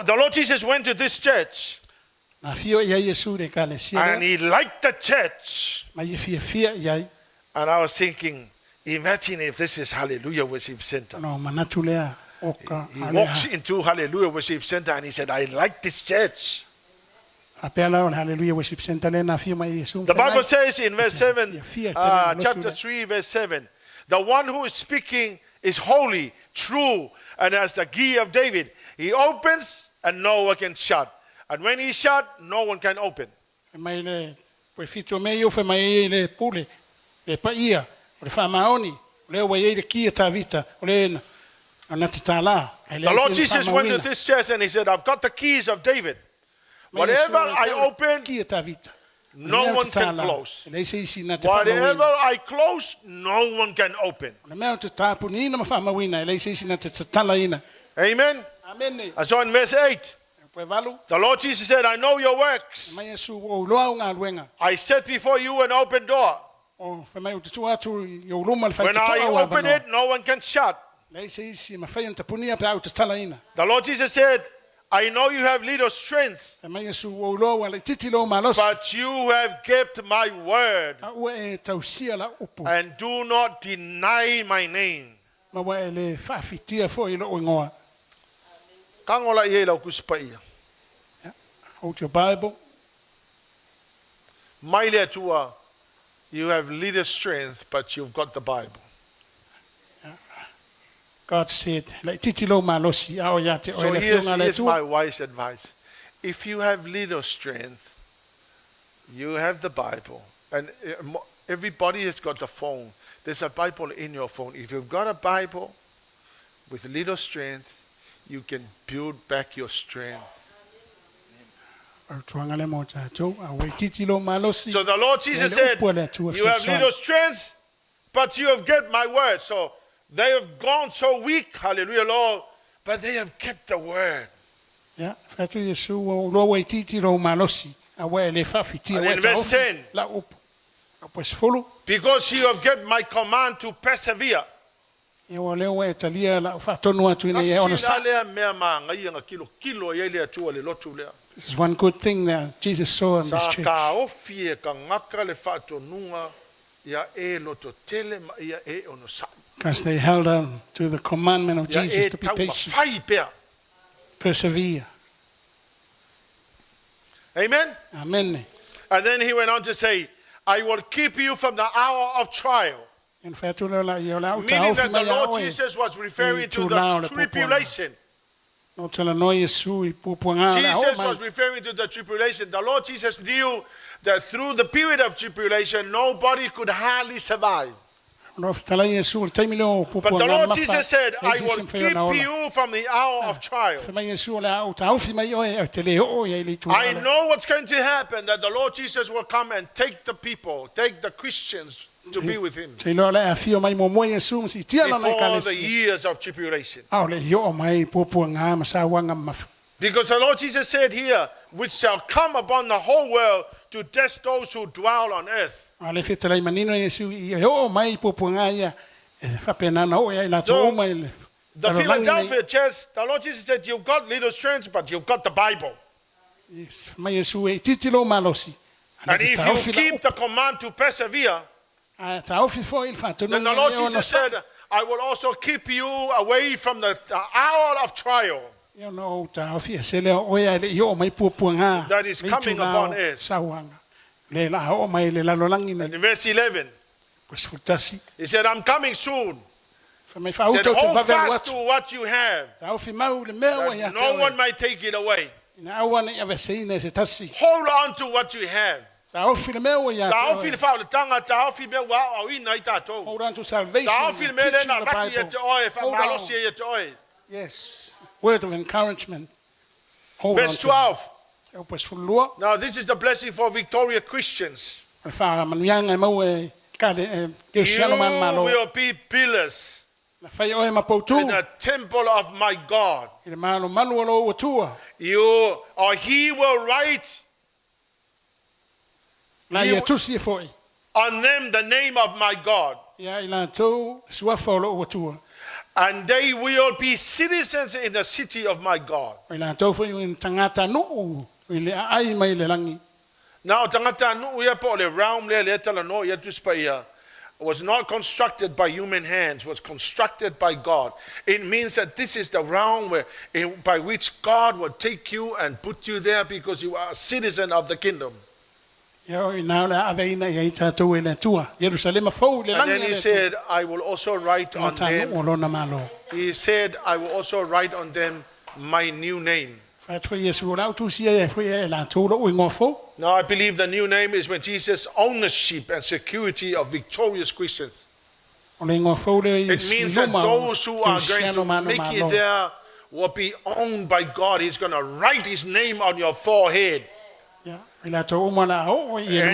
Lord Jesus went to this church and he liked the church. And I was thinking, imagine if this is Hallelujah Worship Center. He walks into Hallelujah Worship Center and he said, I like this church. The Bible says in verse 7, chapter 3, verse 7, the one who is speaking is holy, true, and has the key of David. He opens and no one can shut. And when he shut, no one can open. The Lord Jesus went to this church and he said, I've got the keys of David. Whatever I open, no one can close. Whatever I close, no one can open. Amen. I saw in verse 8. The Lord Jesus said, I know your works. I set before you an open door. When I open it, no one can shut. The Lord Jesus said, I know you have little strength, but you have kept my word and do not deny my name. Hold your Bible. You have little strength, but you've got the Bible. God said, So here's my wise advice. If you have little strength, you have the Bible. And everybody has got a phone. There's a Bible in your phone. If you've got a Bible with little strength, you can build back your strength. So the Lord Jesus said, you have little strength, but you have kept my word. So they have gone so weak, hallelujah, Lord, but they have kept the word. And in verse 10, Pues fulu. Because you have given my command to persevere. Ia o leo e talia la whaatonu atu ina ia ona sa. Lea mea maa ngai anga kilo ia lea tua le lotu lea. This is one good thing that Jesus saw in this Sa church. ka ofi e ka ngaka le whaatonunga ia e loto tele ma ia e ono sa. Because they held on to the commandment of Ia Jesus e to be tau patient, mawhai pea. persevere. Amen? Amen. And then he went on to say, I will keep you from the hour of trial. In fact, la ia la uta Meaning au that the mai Lord au e. Jesus was referring to Tūnao le the pupuanga. tribulation. No tala no Iesu I pupuanga la au Jesus mai. was referring to the tribulation. The Lord Jesus knew that through the period of tribulation, nobody could hardly survive. No tala Iesu le taimi leo pupuanga. But the Lord mafa. Jesus said, I Jesus will in whea na ola. keep you from the hour of trial. Whamai Iesu le au ta au mai o e te leo o e le tūnao. I know what's going to happen, that the Lord Jesus will come and take the people, take the Christians to be with him Te loa le afio mai mo mo Iesu si tia la nei before the kalesi. years of tribulation. Au le yo mai pupuanga masawanga mafa. Because the Lord Jesus said here, which shall come upon the whole world to test those who dwell on earth. Ale feta lai manino Iesu I yo mai pupuanga ia e whapena na o e la So, tō mai le. The Talo langi Philadelphia church, the Lord Jesus said, you've got little strength, but you've got the Bible. nei- Mai Iesu e titilo malosi. And if you keep the command to persevere, Ta ofi fo il fatto then the Lord Jesus said, I will also keep you away from the hour of trial Yo no ta ofi se le o ia le yo mai pupuanga. that is coming upon earth. Sawanga. Le la o mai le la lolangi And nei. in verse 11, Pues futasi. he said, I'm coming soon. Fa mai He fa said, auto te hold vavel fast to watu. what you have, Ta ofi mau le mea o ia that te no o one e. might take it away. Na awana ia veseina se tasi. Hold on to what you have. Ta ofi le mea o ia te Ta o ofi e. le whaoletanga, ta ofi me wa au ina i tātou. Hold on to salvation. Ta ofi le and me teaching na the raki e Bible. te oe, Hold on. whamalosi e te oe. Yes. Word of encouragement. Hold Verse on to 12. it. E pues fulua. Now this is the blessing for Victoria Christians. E fa manuanga mau e kale You Cristiano man malo. will be pillars Na fai o e mapoutu. in the temple of my God. I le malo malu alo o tua. You or he will write Na You- ia tusi e foi. on them the name of my God, Ia I la tau suafa o lo o tua. and they will be citizens in the city of my God. I la tau foi un tangata no. I le ai mai le langi. Now tangata nu ia po le realm le tala no ia tuspaia was not constructed by human hands, was constructed by God. It means that this is the realm by which God will take you and put you there because you are a citizen of the kingdom. Ia o ina le aveina ia tātou e le tua. Jerusalema fau le And langi. then he said, I will also write on Tangata no o them. lo na malo. He said, I will also write on them my new name. Fat foi Yesu o lau tusi e foi e la tau lo o ngofo. Now I believe the new name is when Jesus' ownership and security of victorious Christians. O le ngofo le It means that those who are going to make it there will be owned by God. He's going to write his name on your forehead. And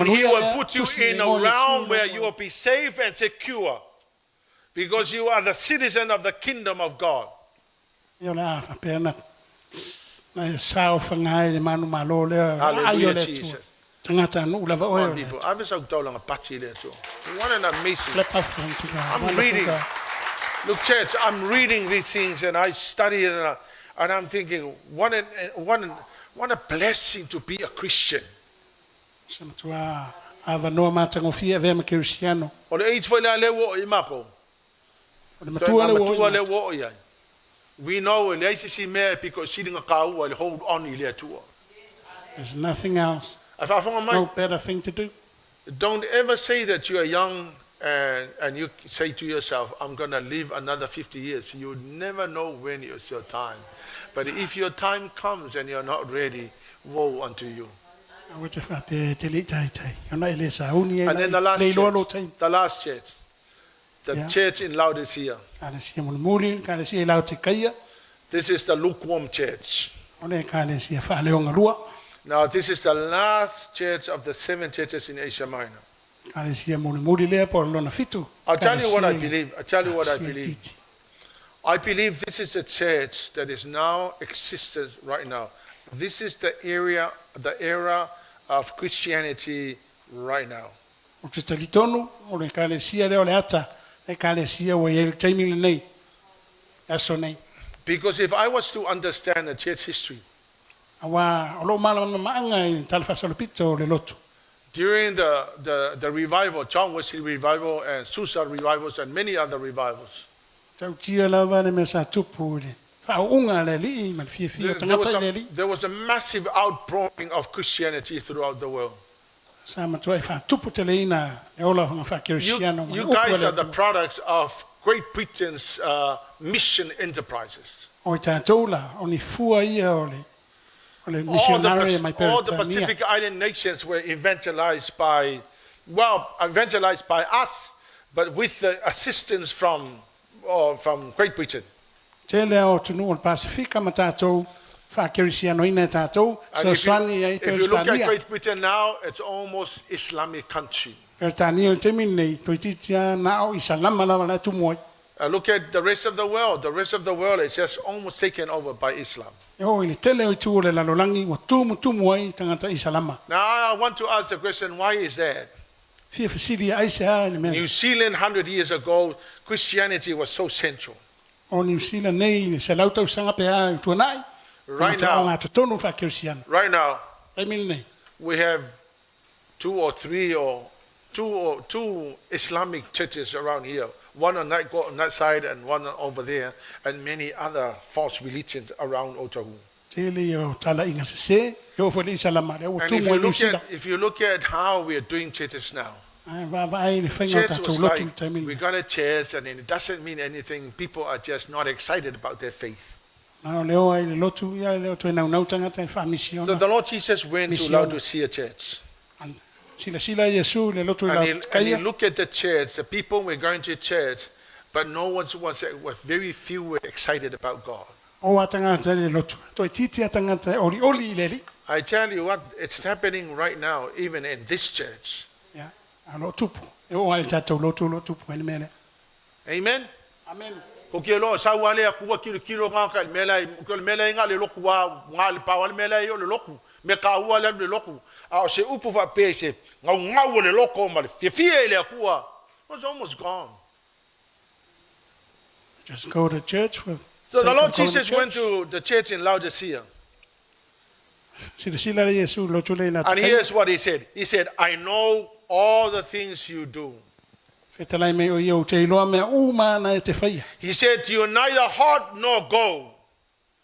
he will put you in a realm where you will be safe and secure because you are the citizen of the kingdom of God. Hallelujah, Jesus. Come on, people. I was out there party there too. What an amazing. I'm reading. Look, church, I'm reading these things and I study it and I'm thinking, what a blessing to be a Christian. O le age foi le wo I mapo. We know le isi me because she didn't go hold on ile tua. There's nothing else. No No better thing to do. Don't ever say that you are young and you say to yourself, I'm going to live another 50 years. You never know when it's your time. But if your time comes and you're not ready, woe unto you. And then the last church, the church in Laodicea. This is the lukewarm church. Now this is the last church of the 7 churches in Asia Minor. I'll tell you what I believe. I believe this is the church that is now existent right now. This is the era of Christianity right now. O te talitonu, o le kalesia leo le ata, le kalesia o e taimi le nei. Aso nei. Because if I was to understand the church history, Awa, o lo malama maanga i talfasalopito le lotu. during the revival, John Wesley revival and Susa revivals and many other revivals, Tau tia lava le mesa tupu le. Whaunga le li, man fia fia tangata le li. there was a massive outpouring of Christianity throughout the world. Sa matua e tupu te le ina, e ola hanga whakirisiano. You guys are the products of Great Britain's mission enterprises. O i tātou la, o ni fua ia o le missionary mai All the Peritania. Pacific Island nations were evangelized by us, but with the assistance from Great Britain. Te lea o tunu o le Pasifika ma tātou, whakirisiano ina tātou, And so if swani ai if you look at Peritania. Great Britain now, it's almost Islamic country. Peritania o te minei, toi titia nao i salama lava la tumoi. Look at the rest of the world. The rest of the world is just almost taken over by Islam. E o i le tele o i tu o le lalolangi, wa tumu ai tangata i salama. Now, I want to ask the question, why is that? Fia fasili ai se a le mea. New Zealand, 100 years ago, Christianity was so central. O New Zealand nei, se lau tau sanga pe a i tuanai. Right O now, ngā tatonu whakirisiano. right now, Ai mili nei. we have two Islamic churches around here. One on that side and one over there, and many other false religions around Otahuhu. Tele o tala inga se se, e o fwele i salama, le o And tumu ai New Zealand. if you look at how we are doing churches now, Ai wa ai le whainga o church tātou was lotu like, te mili. we got a church and it doesn't mean anything. People are just not excited about their faith. Nao leo ai le lotu, ia leo toi nau tangata e So whamisiona. the Lord Jesus went to Mission. Laodicea church. Sila Iesu, le lotu i And la he kaia. looked at the church, the people were going to church, but no one was very few were excited about God. O a tangata le lotu. Toi titi a tangata oli i le li. I tell you what, it's happening right now, even in this church. Ia, a lo tupu. E o ai tātou lotu ene mene. Amen? Amen. Ko ke lo sa wale a kuwa kilo nga ka mela nga le loku wa nga le pa wale mela yo le loku me ka ua le loku a se upu fa pese nga le loko ma le fie le kuwa was almost gone. Just go to church. For So the sake Lord of going Jesus went to the church in Laodicea, Sila Iesu, lotu le la and kaia. here's what he said. He said, I know all the things you do. Fetalai me o iau te iloa mea uma na e te whaia. He said, you're neither hot nor cold.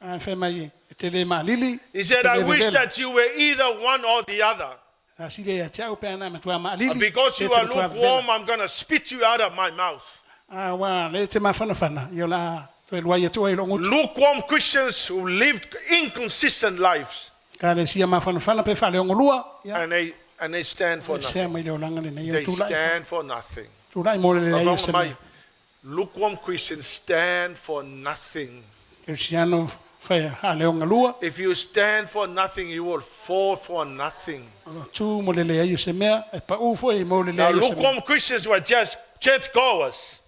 Ai whai mai e te le maa lili. He said, te I le wish revela. that you were either one or the other. A sile a teau pe ana matua maa lili. Because te you te are matua lukewarm, revela. I'm going to spit you out of my mouth. Ah, wa, le te mawhanawhana. Io la, toi lua ia tua i lo ngutu. Lukewarm Christians who lived inconsistent lives, Ka le sia mawhanawhana pe whale ongo lua. Ia, and they stand for sea nothing. mai leo langa le nei. They Ia tūlai. stand for nothing. Tūlai mo le le ia se mea. Lukewarm Christians stand for nothing. Cristiano whai hale onga lua. If you stand for nothing, you will fall for nothing. Tu mo le le ia se mea. E pa ufo e mo le le Now, ia se mea. lukewarm Christians were just churchgoers,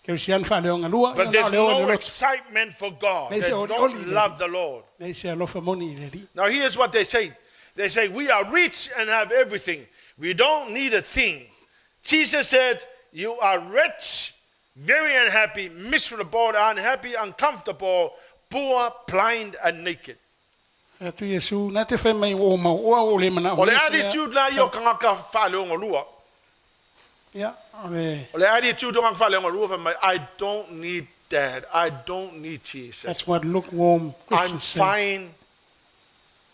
Cristiano whale onga lua. but Ia there's leo no le lotu. excitement for God. They They say, don't "Only love the Lord. Nei se alofa moni i le li. Now, here's what they say. They say, we are rich and have everything. We don't need a thing. Jesus said, you are rich, very unhappy, miserable, unhappy, uncomfortable, poor, blind, and naked. E tu Iesu, nā te whai mai o mau oa o le mana. O le attitude la yo kangaka whale o ngolua. Ia, o le, O le attitude o kangaka whale o ngolua, I don't need that. I don't need Jesus. that's what lukewarm I'm Christians say. fine.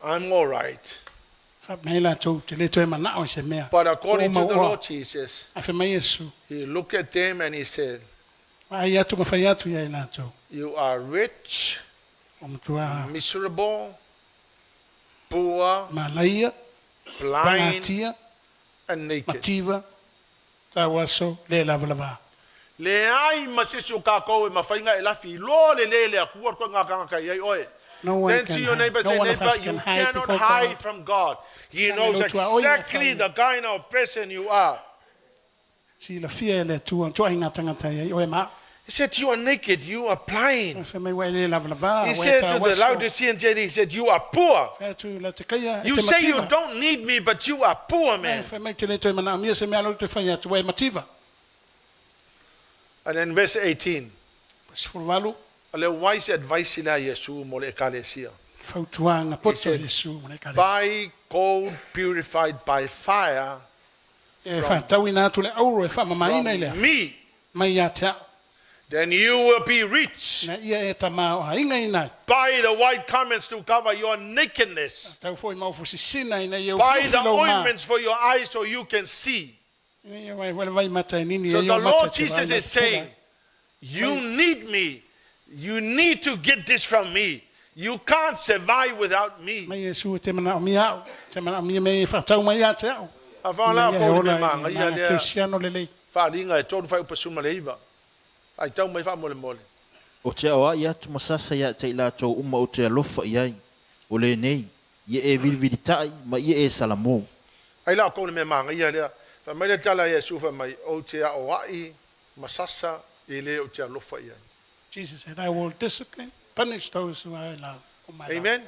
I'm all right. Mei la tau, te le toi mana o se mea. But according to O the mau oa. Lord Jesus, A whai mai Iesu. he looked at them and he said, Ai atu ma whai atu ia i la tau. you are rich, O matua miserable, poor, malaia, blind, pangatia, and naked. mativa, tau aso, le lava lava. Le ai masisi o kako e mawhainga e lafi, lo le akua ko ngā kanga iai oe. No one Then to can your hide. neighbor, No say, one of neighbor, us you can hide cannot before hide God. from God. He Sana knows lo tua oia exactly whaia. the kind of person you are. Si la fia e le tua, tua inga tangata ia i oe maa. He said, you are naked, you are blind. Fe mai wai le lava lava. He said to the Laodicean church, he said, you are poor. Tu la te kaia. You say you don't need me, but you are poor, man. Fe mai te le toi mana mia se mea lo te whaia tu wai mativa. And then verse 18. Sfulwalu. Ale wise advice ina Iesu mo le ekalesia. Fautuanga poto Iesu mo le ekalesia. Buy gold purified by fire from me. Mai ia te Then you will be rich. na ia e tamao a inga ina. Buy the white garments to cover your nakedness. Tau foi mau fusisina ina ia Buy the ointments for your eyes so you can see. So the Lord Jesus is saying, you need me. You need to get this from me. You can't survive without me. O te awa ia tu masasa ia te ila tau uma o te alofa iai. O le nei, ia e viriviri tai, ma ia e salamo. Ai la ko me manga ia le. Fa mai le tala Iesu fa mai o te o ai masasa i le o te alofa iai. Jesus said, I will discipline, punish those who I love. Amen.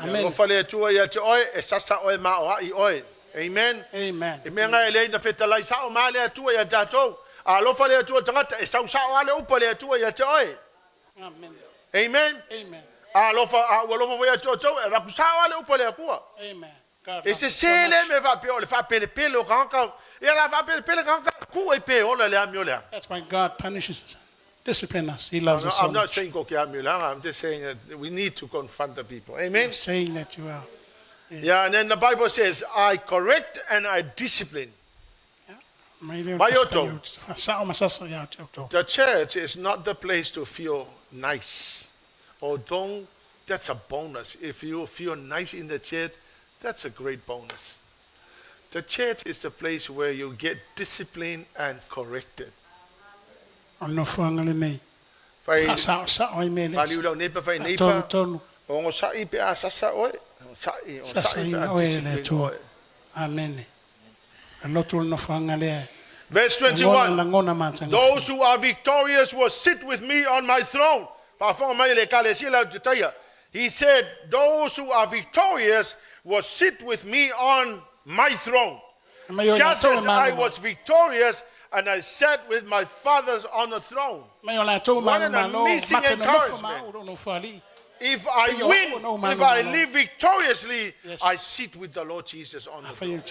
Amen. Lo fale tua ia te oi e sasa oi ma o ai oi. Amen. Amen. E me nga ele na fetala sa o ma le tua ia tatou. A lo fale tua tangata e sa o ale upa le tua ia te oi. Amen. Amen. Amen. A lo fa ia tua tau e ra ku sa o ale upa le kua. Amen. God E se sele me va pe o le fa pele pele o kanka. E la fa pele pele kanka ku e pe o le amio le. That's why God punishes us. Discipline us. He loves us so I'm not much. saying go ke amio la. I'm just saying that we need to confront the people. Amen. I'm saying that you are. Yeah, and then the Bible says, I correct and I discipline. The church is not the place to feel nice. Although that's a bonus. If you feel nice in the church, that's a great bonus. The church is the place where you get disciplined and corrected. Amen. Verse 21, those who are victorious will sit with me on my throne. He said, those who are victorious will sit with me on my throne. Just as I was victorious and I sat with my fathers on the throne. What an amazing encouragement. If I win, if I live victoriously, yes, I sit with the Lord Jesus on the throne.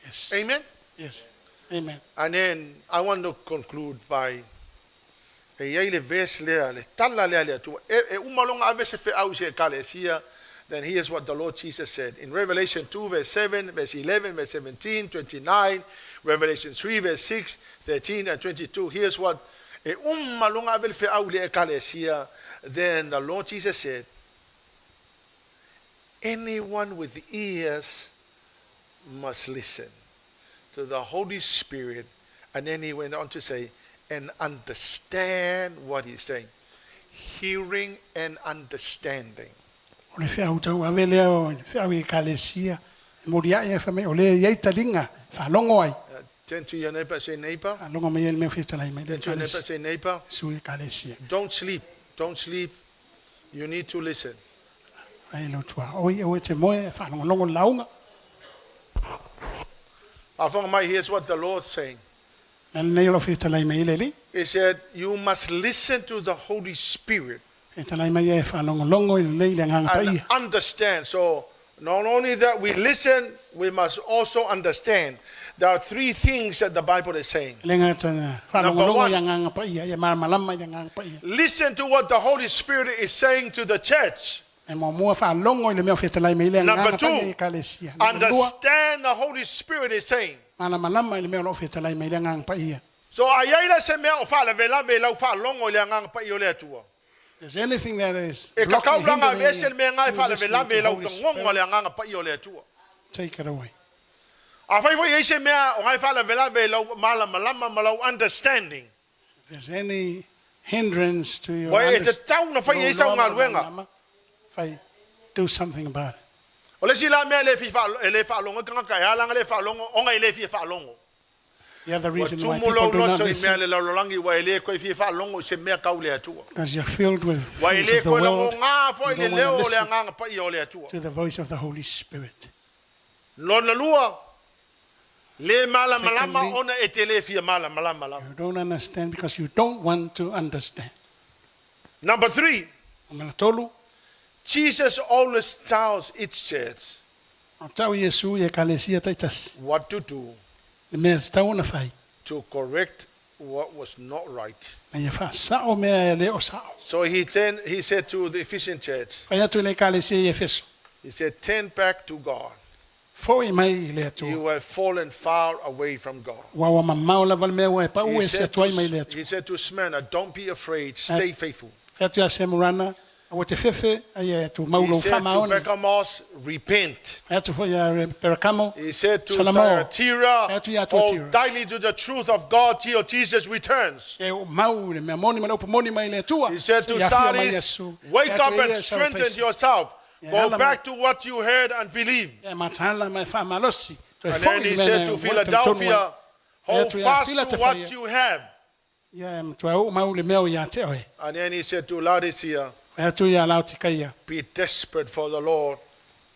Yes. Amen. Yes. Amen. And then I want to conclude by then here's what the Lord Jesus said in Revelation 2 verse 7, verse 11, verse 17, 29, Revelation 3 verse 6, 13 and 22. Here's what then the Lord Jesus said, anyone with ears must listen to the Holy Spirit. And then he went on to say, and understand what he's saying. Hearing and understanding. Turn to your neighbor, say neighbor. Turn to your neighbor, say neighbor. Don't sleep. Don't sleep. You need to listen. Here's what the Lord's saying. He said, you must listen to the Holy Spirit and understand. So not only that we listen, we must also understand. There are three things that the Bible is saying. Number one, listen to what the Holy Spirit is saying to the church. Number two, understand the Holy Spirit is saying. So there's anything that is blocking, take it away. Understanding. If there's any hindrance to your understanding, do something about it. O le sila mea le whaalongo, kanga kai alanga le whaalongo, onga i le whaalongo. The other Wa reason why tumulo people do not loto i mea listen le laulolangi wa i le koe whaalongo se mea kau le atua. because you're filled with Wa i things le of the koe lango world. ngā fo i You le don't leo want o to le listen anganga pa i o le atua. to the voice of the Holy Spirit. Lona lua, le mala malama Secondly, ona e te le fia mala malama. You don't understand because you don't want to understand. Number 3, Umela tolu, Jesus always tells each church o tau Iesu e kalesia taitas. what to do Le mea tau na fai. to correct what was not right. Na ia wha sao mea e le o sao. So he said to the Ephesian church, Whai atu le kalesia i Efeso. he said, turn back to God. Fōi mai i le atua. You have fallen far away from God. Wawa mamau la wale mea wai pa ue se atuai mai le atua. He said to Smyrna, don't be afraid, stay faithful. Whai atu a se murana, a wa te whiwhi, a ia atu He maulo said to whamaoni. Pergamos, repent. Whai atu fōi a Perakamo, He said to Salamo. Thyatira, Atu ia atu hold Thyatira. tightly to the truth of God till Jesus returns. e o mau le mea moni mana upa moni mai le atua. He said to Ia whia mai Sardis, Iesu. wake Whai atu up e and ia sa strengthen wataisi. yourself. Yeah, Go Alalaga. back to what you heard and believe. E matala mai whamalosi. And then he said to Philadelphia, hold fast to what you have. Ia e matua o mau le mea o ia te oe. And then he said to Laodicea, E atu ia lau tika ia. be desperate for the Lord.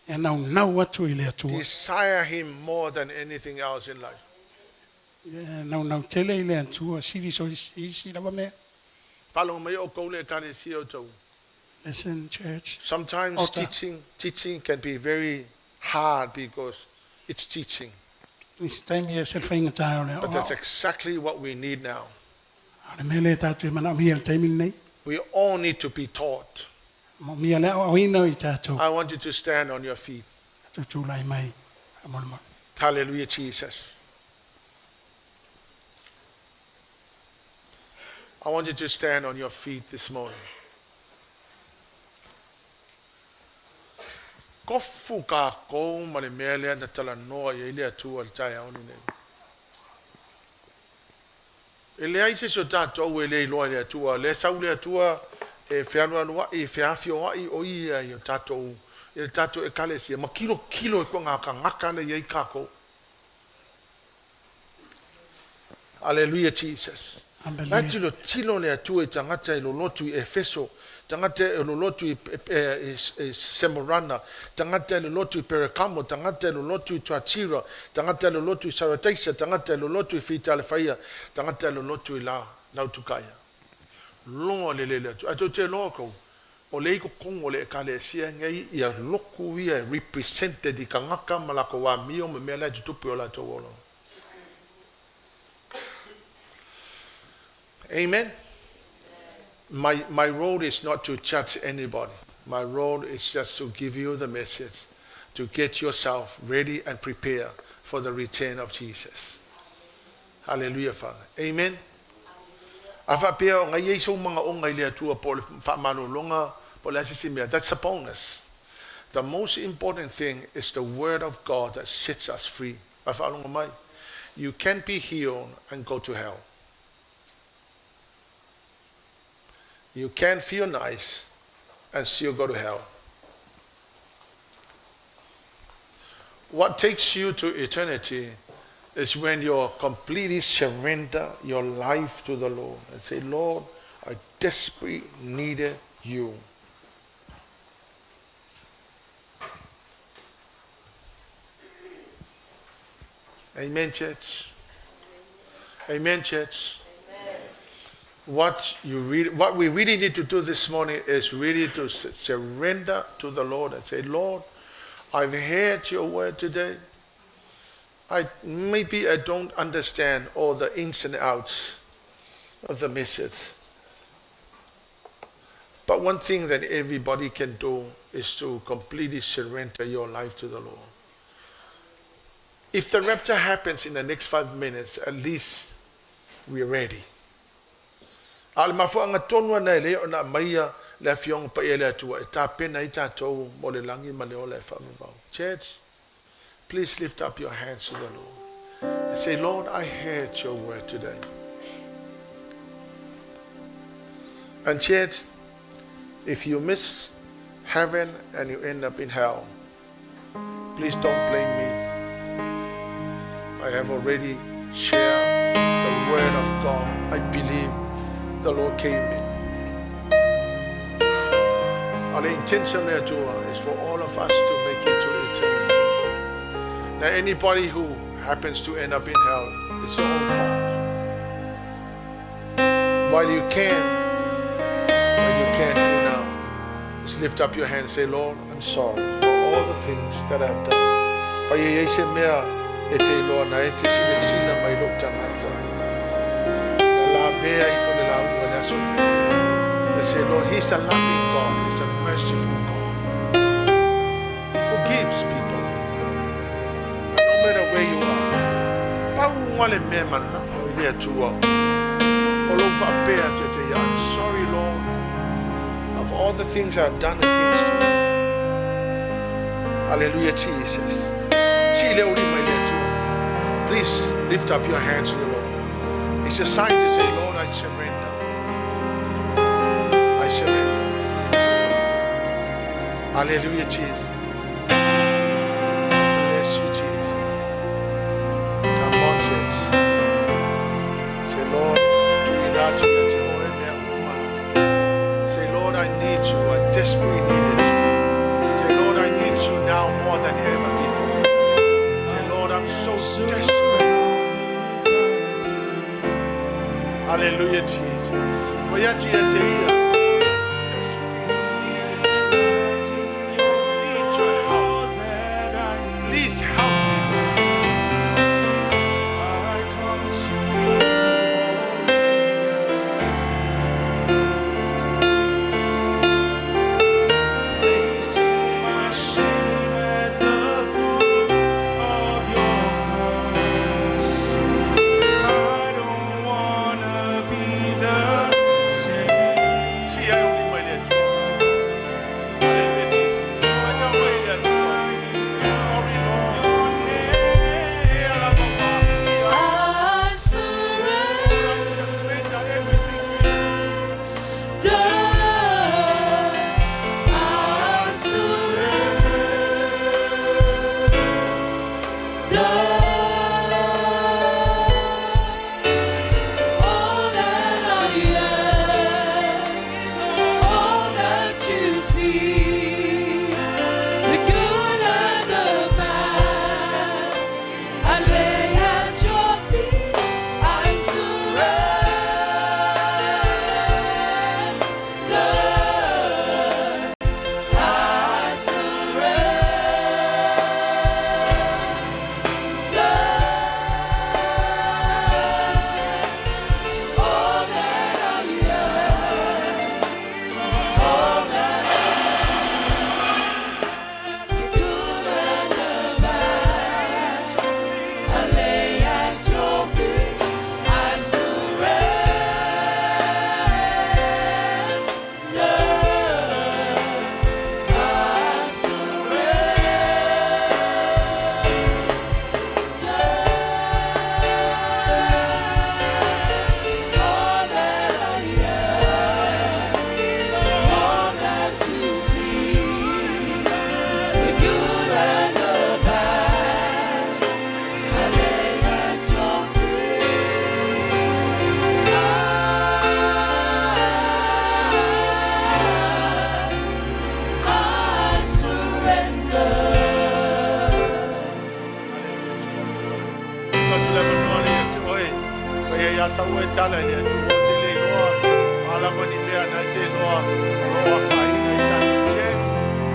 E nau nau atu i le atua. Desire him more than anything else in life. E nau tele i le atua. Siri so isi lawa mea. Follow me, o kole kare si o tau. Listen, church. Sometimes Ota. teaching can be very hard because it's teaching. Nisi taimi e selfa inga tae o le But that's o. exactly what we need now. Le mea le tatu e mana o mia le taimi nei. We all need to be taught. Mo mia le o ina i tatu. I want you to stand on your feet. Tu lai mai. Amolma. Hallelujah, Jesus. I want you to stand on your feet this morning. Kofu ka ko male mele na tala noa ye ile atu al tai au ni. Ele ai se so tato o ele lo ile atu le sa ule atu e fiano alwa e afio ai o ia yo tato e tato e kale si ma kilo e ko ngaka le ye ka ko. Hallelujah, Jesus. Lati lo tilo le atu e tangata lo lotu e Efeso, tangata lo lotu e Semorana, tangata lo lotu e Perakamo, tangata lo lotu e Tuatira, tangata lo lotu e Sarataisa, tangata lo lotu e Fitalefaya, tangata lo lotu e Lautukaya. Longa le atu. Ato te loko, o le iko kongo le kale sia ngai ia loku ia represented i kangaka malako wa mio me mele tutupu o la tawolo. Amen. My role is not to judge anybody. My role is just to give you the message, to get yourself ready and prepare for the return of Jesus. Hallelujah, Father. Amen. Afa pia o ngai Iesu mga o ngai le atua po le whamalolonga po le asisimia. That's a bonus. The most important thing is the word of God that sets us free. Afa alonga mai. You can't be healed and go to hell. You can feel nice and still go to hell. What takes you to eternity is when you completely surrender your life to the Lord and say, Lord, I desperately needed you. Amen, church. Amen, church. What we really need to do this morning is really to surrender to the Lord and say, Lord, I've heard your word today. Maybe I don't understand all the ins and outs of the message. But one thing that everybody can do is to completely surrender your life to the Lord. If the rapture happens in the next 5 minutes, at least we're ready. Al mafuanga tonua na ele ona maia le afiong pa ele atua e ta pena i tatou mo le langi ma le ola e whamibau. Church, please lift up your hands to the Lord and say, Lord, I heard your word today. And church, if you miss heaven and you end up in hell, Please don't blame me. I have already shared the word of God. I believe the Lord gave me. Our intention there is for all of us to make it to eternity. Now anybody who happens to end up in hell, it's your own fault. While you can do now, just lift up your hand and say, Lord, I'm sorry for all the things that I've done. For Iesu mea e te Lord na e te Silisili mai lo tangata. La vea I for the Leaupepe. They say, Lord, He's a loving God. He's a merciful God. He forgives people. No matter where you are. I'm sorry, Lord, of all the things I've done against you. Hallelujah, Jesus. Please lift up your hands to the Lord. It's a sign to say, Lord, I surrender. I surrender. Hallelujah, Jesus. Bless you, Jesus. Come on, Jesus. Say, Lord, do it out to let you know. Say, Lord, I need you. I desperately needed you. Say, Lord, I need you now more than ever before. Say, Lord, I'm so desperate. Hallelujah, Jesus. For yet you are here.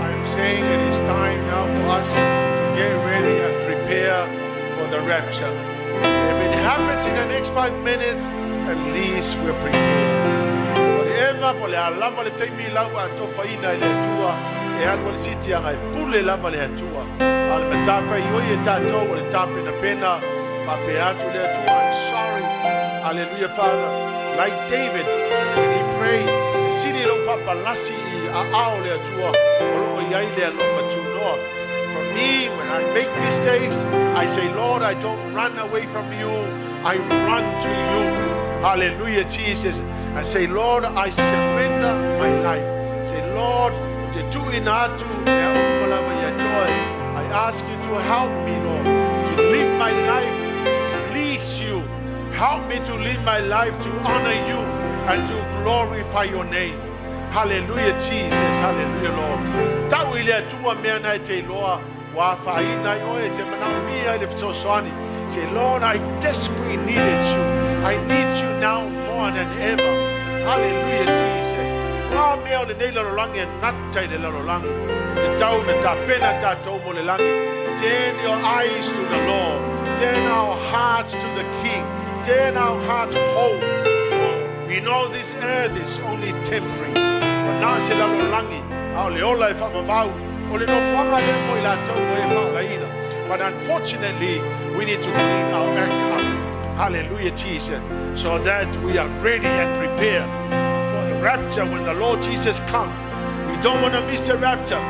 I'm saying it is time now for us to get ready and prepare for the rapture. If it happens in the next 5 minutes, at least we're prepared. Whatever, for Alalaga le take me lau and to faina le tua, e alwa le siti ang ai pule lava le tua. Al matafa yo ye tato le tap in the pena, fa peatu le tua. I'm sorry. Hallelujah, Father. Like David, when he prayed, the city lo fa balasi a ao le tua, o yai le lo fa tu no. For me, when I make mistakes, I say, Lord, I don't run away from you. I run to you. Hallelujah, Jesus. I say, Lord, I surrender my life. Say, Lord, the two in I ask you to help me, Lord, to live my life to please you. Help me to live my life to honor you and to glorify your name. Hallelujah, Jesus. Hallelujah, Lord. Tawilia tua mena te loa wa faina oe te mana mia le fitoswani. Say, Lord, I desperately needed you. I need you now more than ever. Hallelujah, Jesus. Wa mea le nei lalolangi and natai le lalolangi. The tau me ta pena ta tomo le langi. Turn your eyes to the Lord. Turn our hearts to the King. Turn our hearts home. We know this earth is only temporary. But now se lalolangi. Au le ola e whamavau. Ole no whanga le mo I la tau e whalaina. But unfortunately, we need to clean our act up. Hallelujah, Jesus. So that we are ready and prepared for the rapture when the Lord Jesus comes. We don't want to miss the rapture.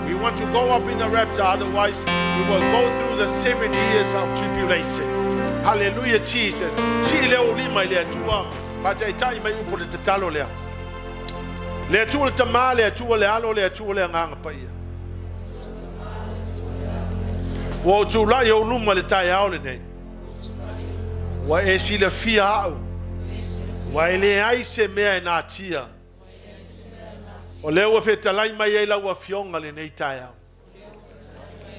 We want to go up in the rapture. Otherwise, we will go through the 7 years of tribulation. Hallelujah, Jesus. Si leo lima ile tua. Fataitai mai upo le tatalo lea. Le tua le tama le tua le alo le tua le nganga paia. Wa tula yo luma le tai ao le nei. Wa e si le fia au. Wa ele ai se mea na tia. O leo fe talai mai e la wa fionga le nei tai au.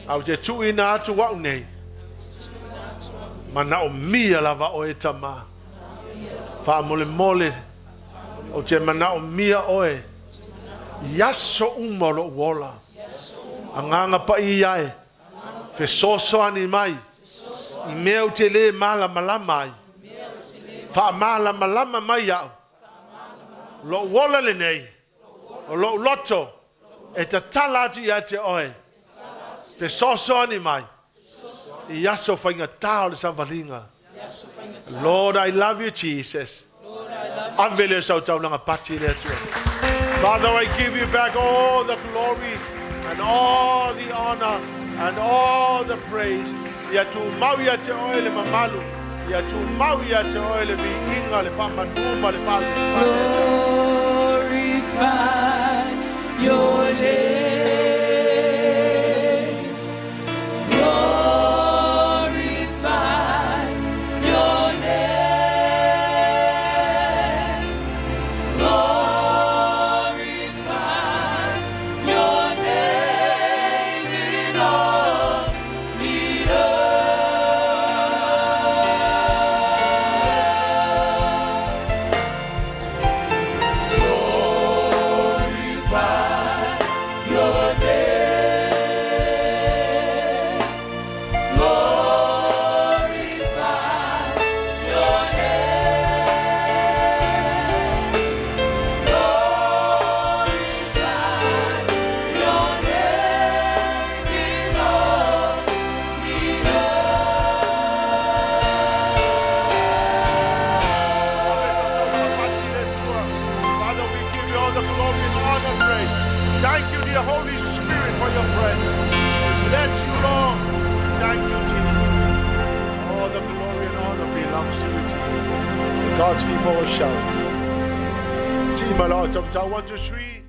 Au te tu ina atu wa nei. Mana o mia lava o e tama. Fa mole mole. O te mana o mia oe. Yaso umolo wola. Anganga pa iai. Fe soso ani mai. I mea te le mala malama ai. Fa mala malama mai au. Lo wola le nei. O lo loto. E te talatu ia te oe. Fe soso ani mai. I yaso whainga tau le savalinga. Lord, I love you, Jesus. Father, I give you back all the glory and all the honor and all the praise. Ya tu mau ya te oele mamalu. Ya tu mau ya te oele vi inga le whamanuma le whale. Glorify your name. God's people will shout. See, my Lord, 1, 2, 3.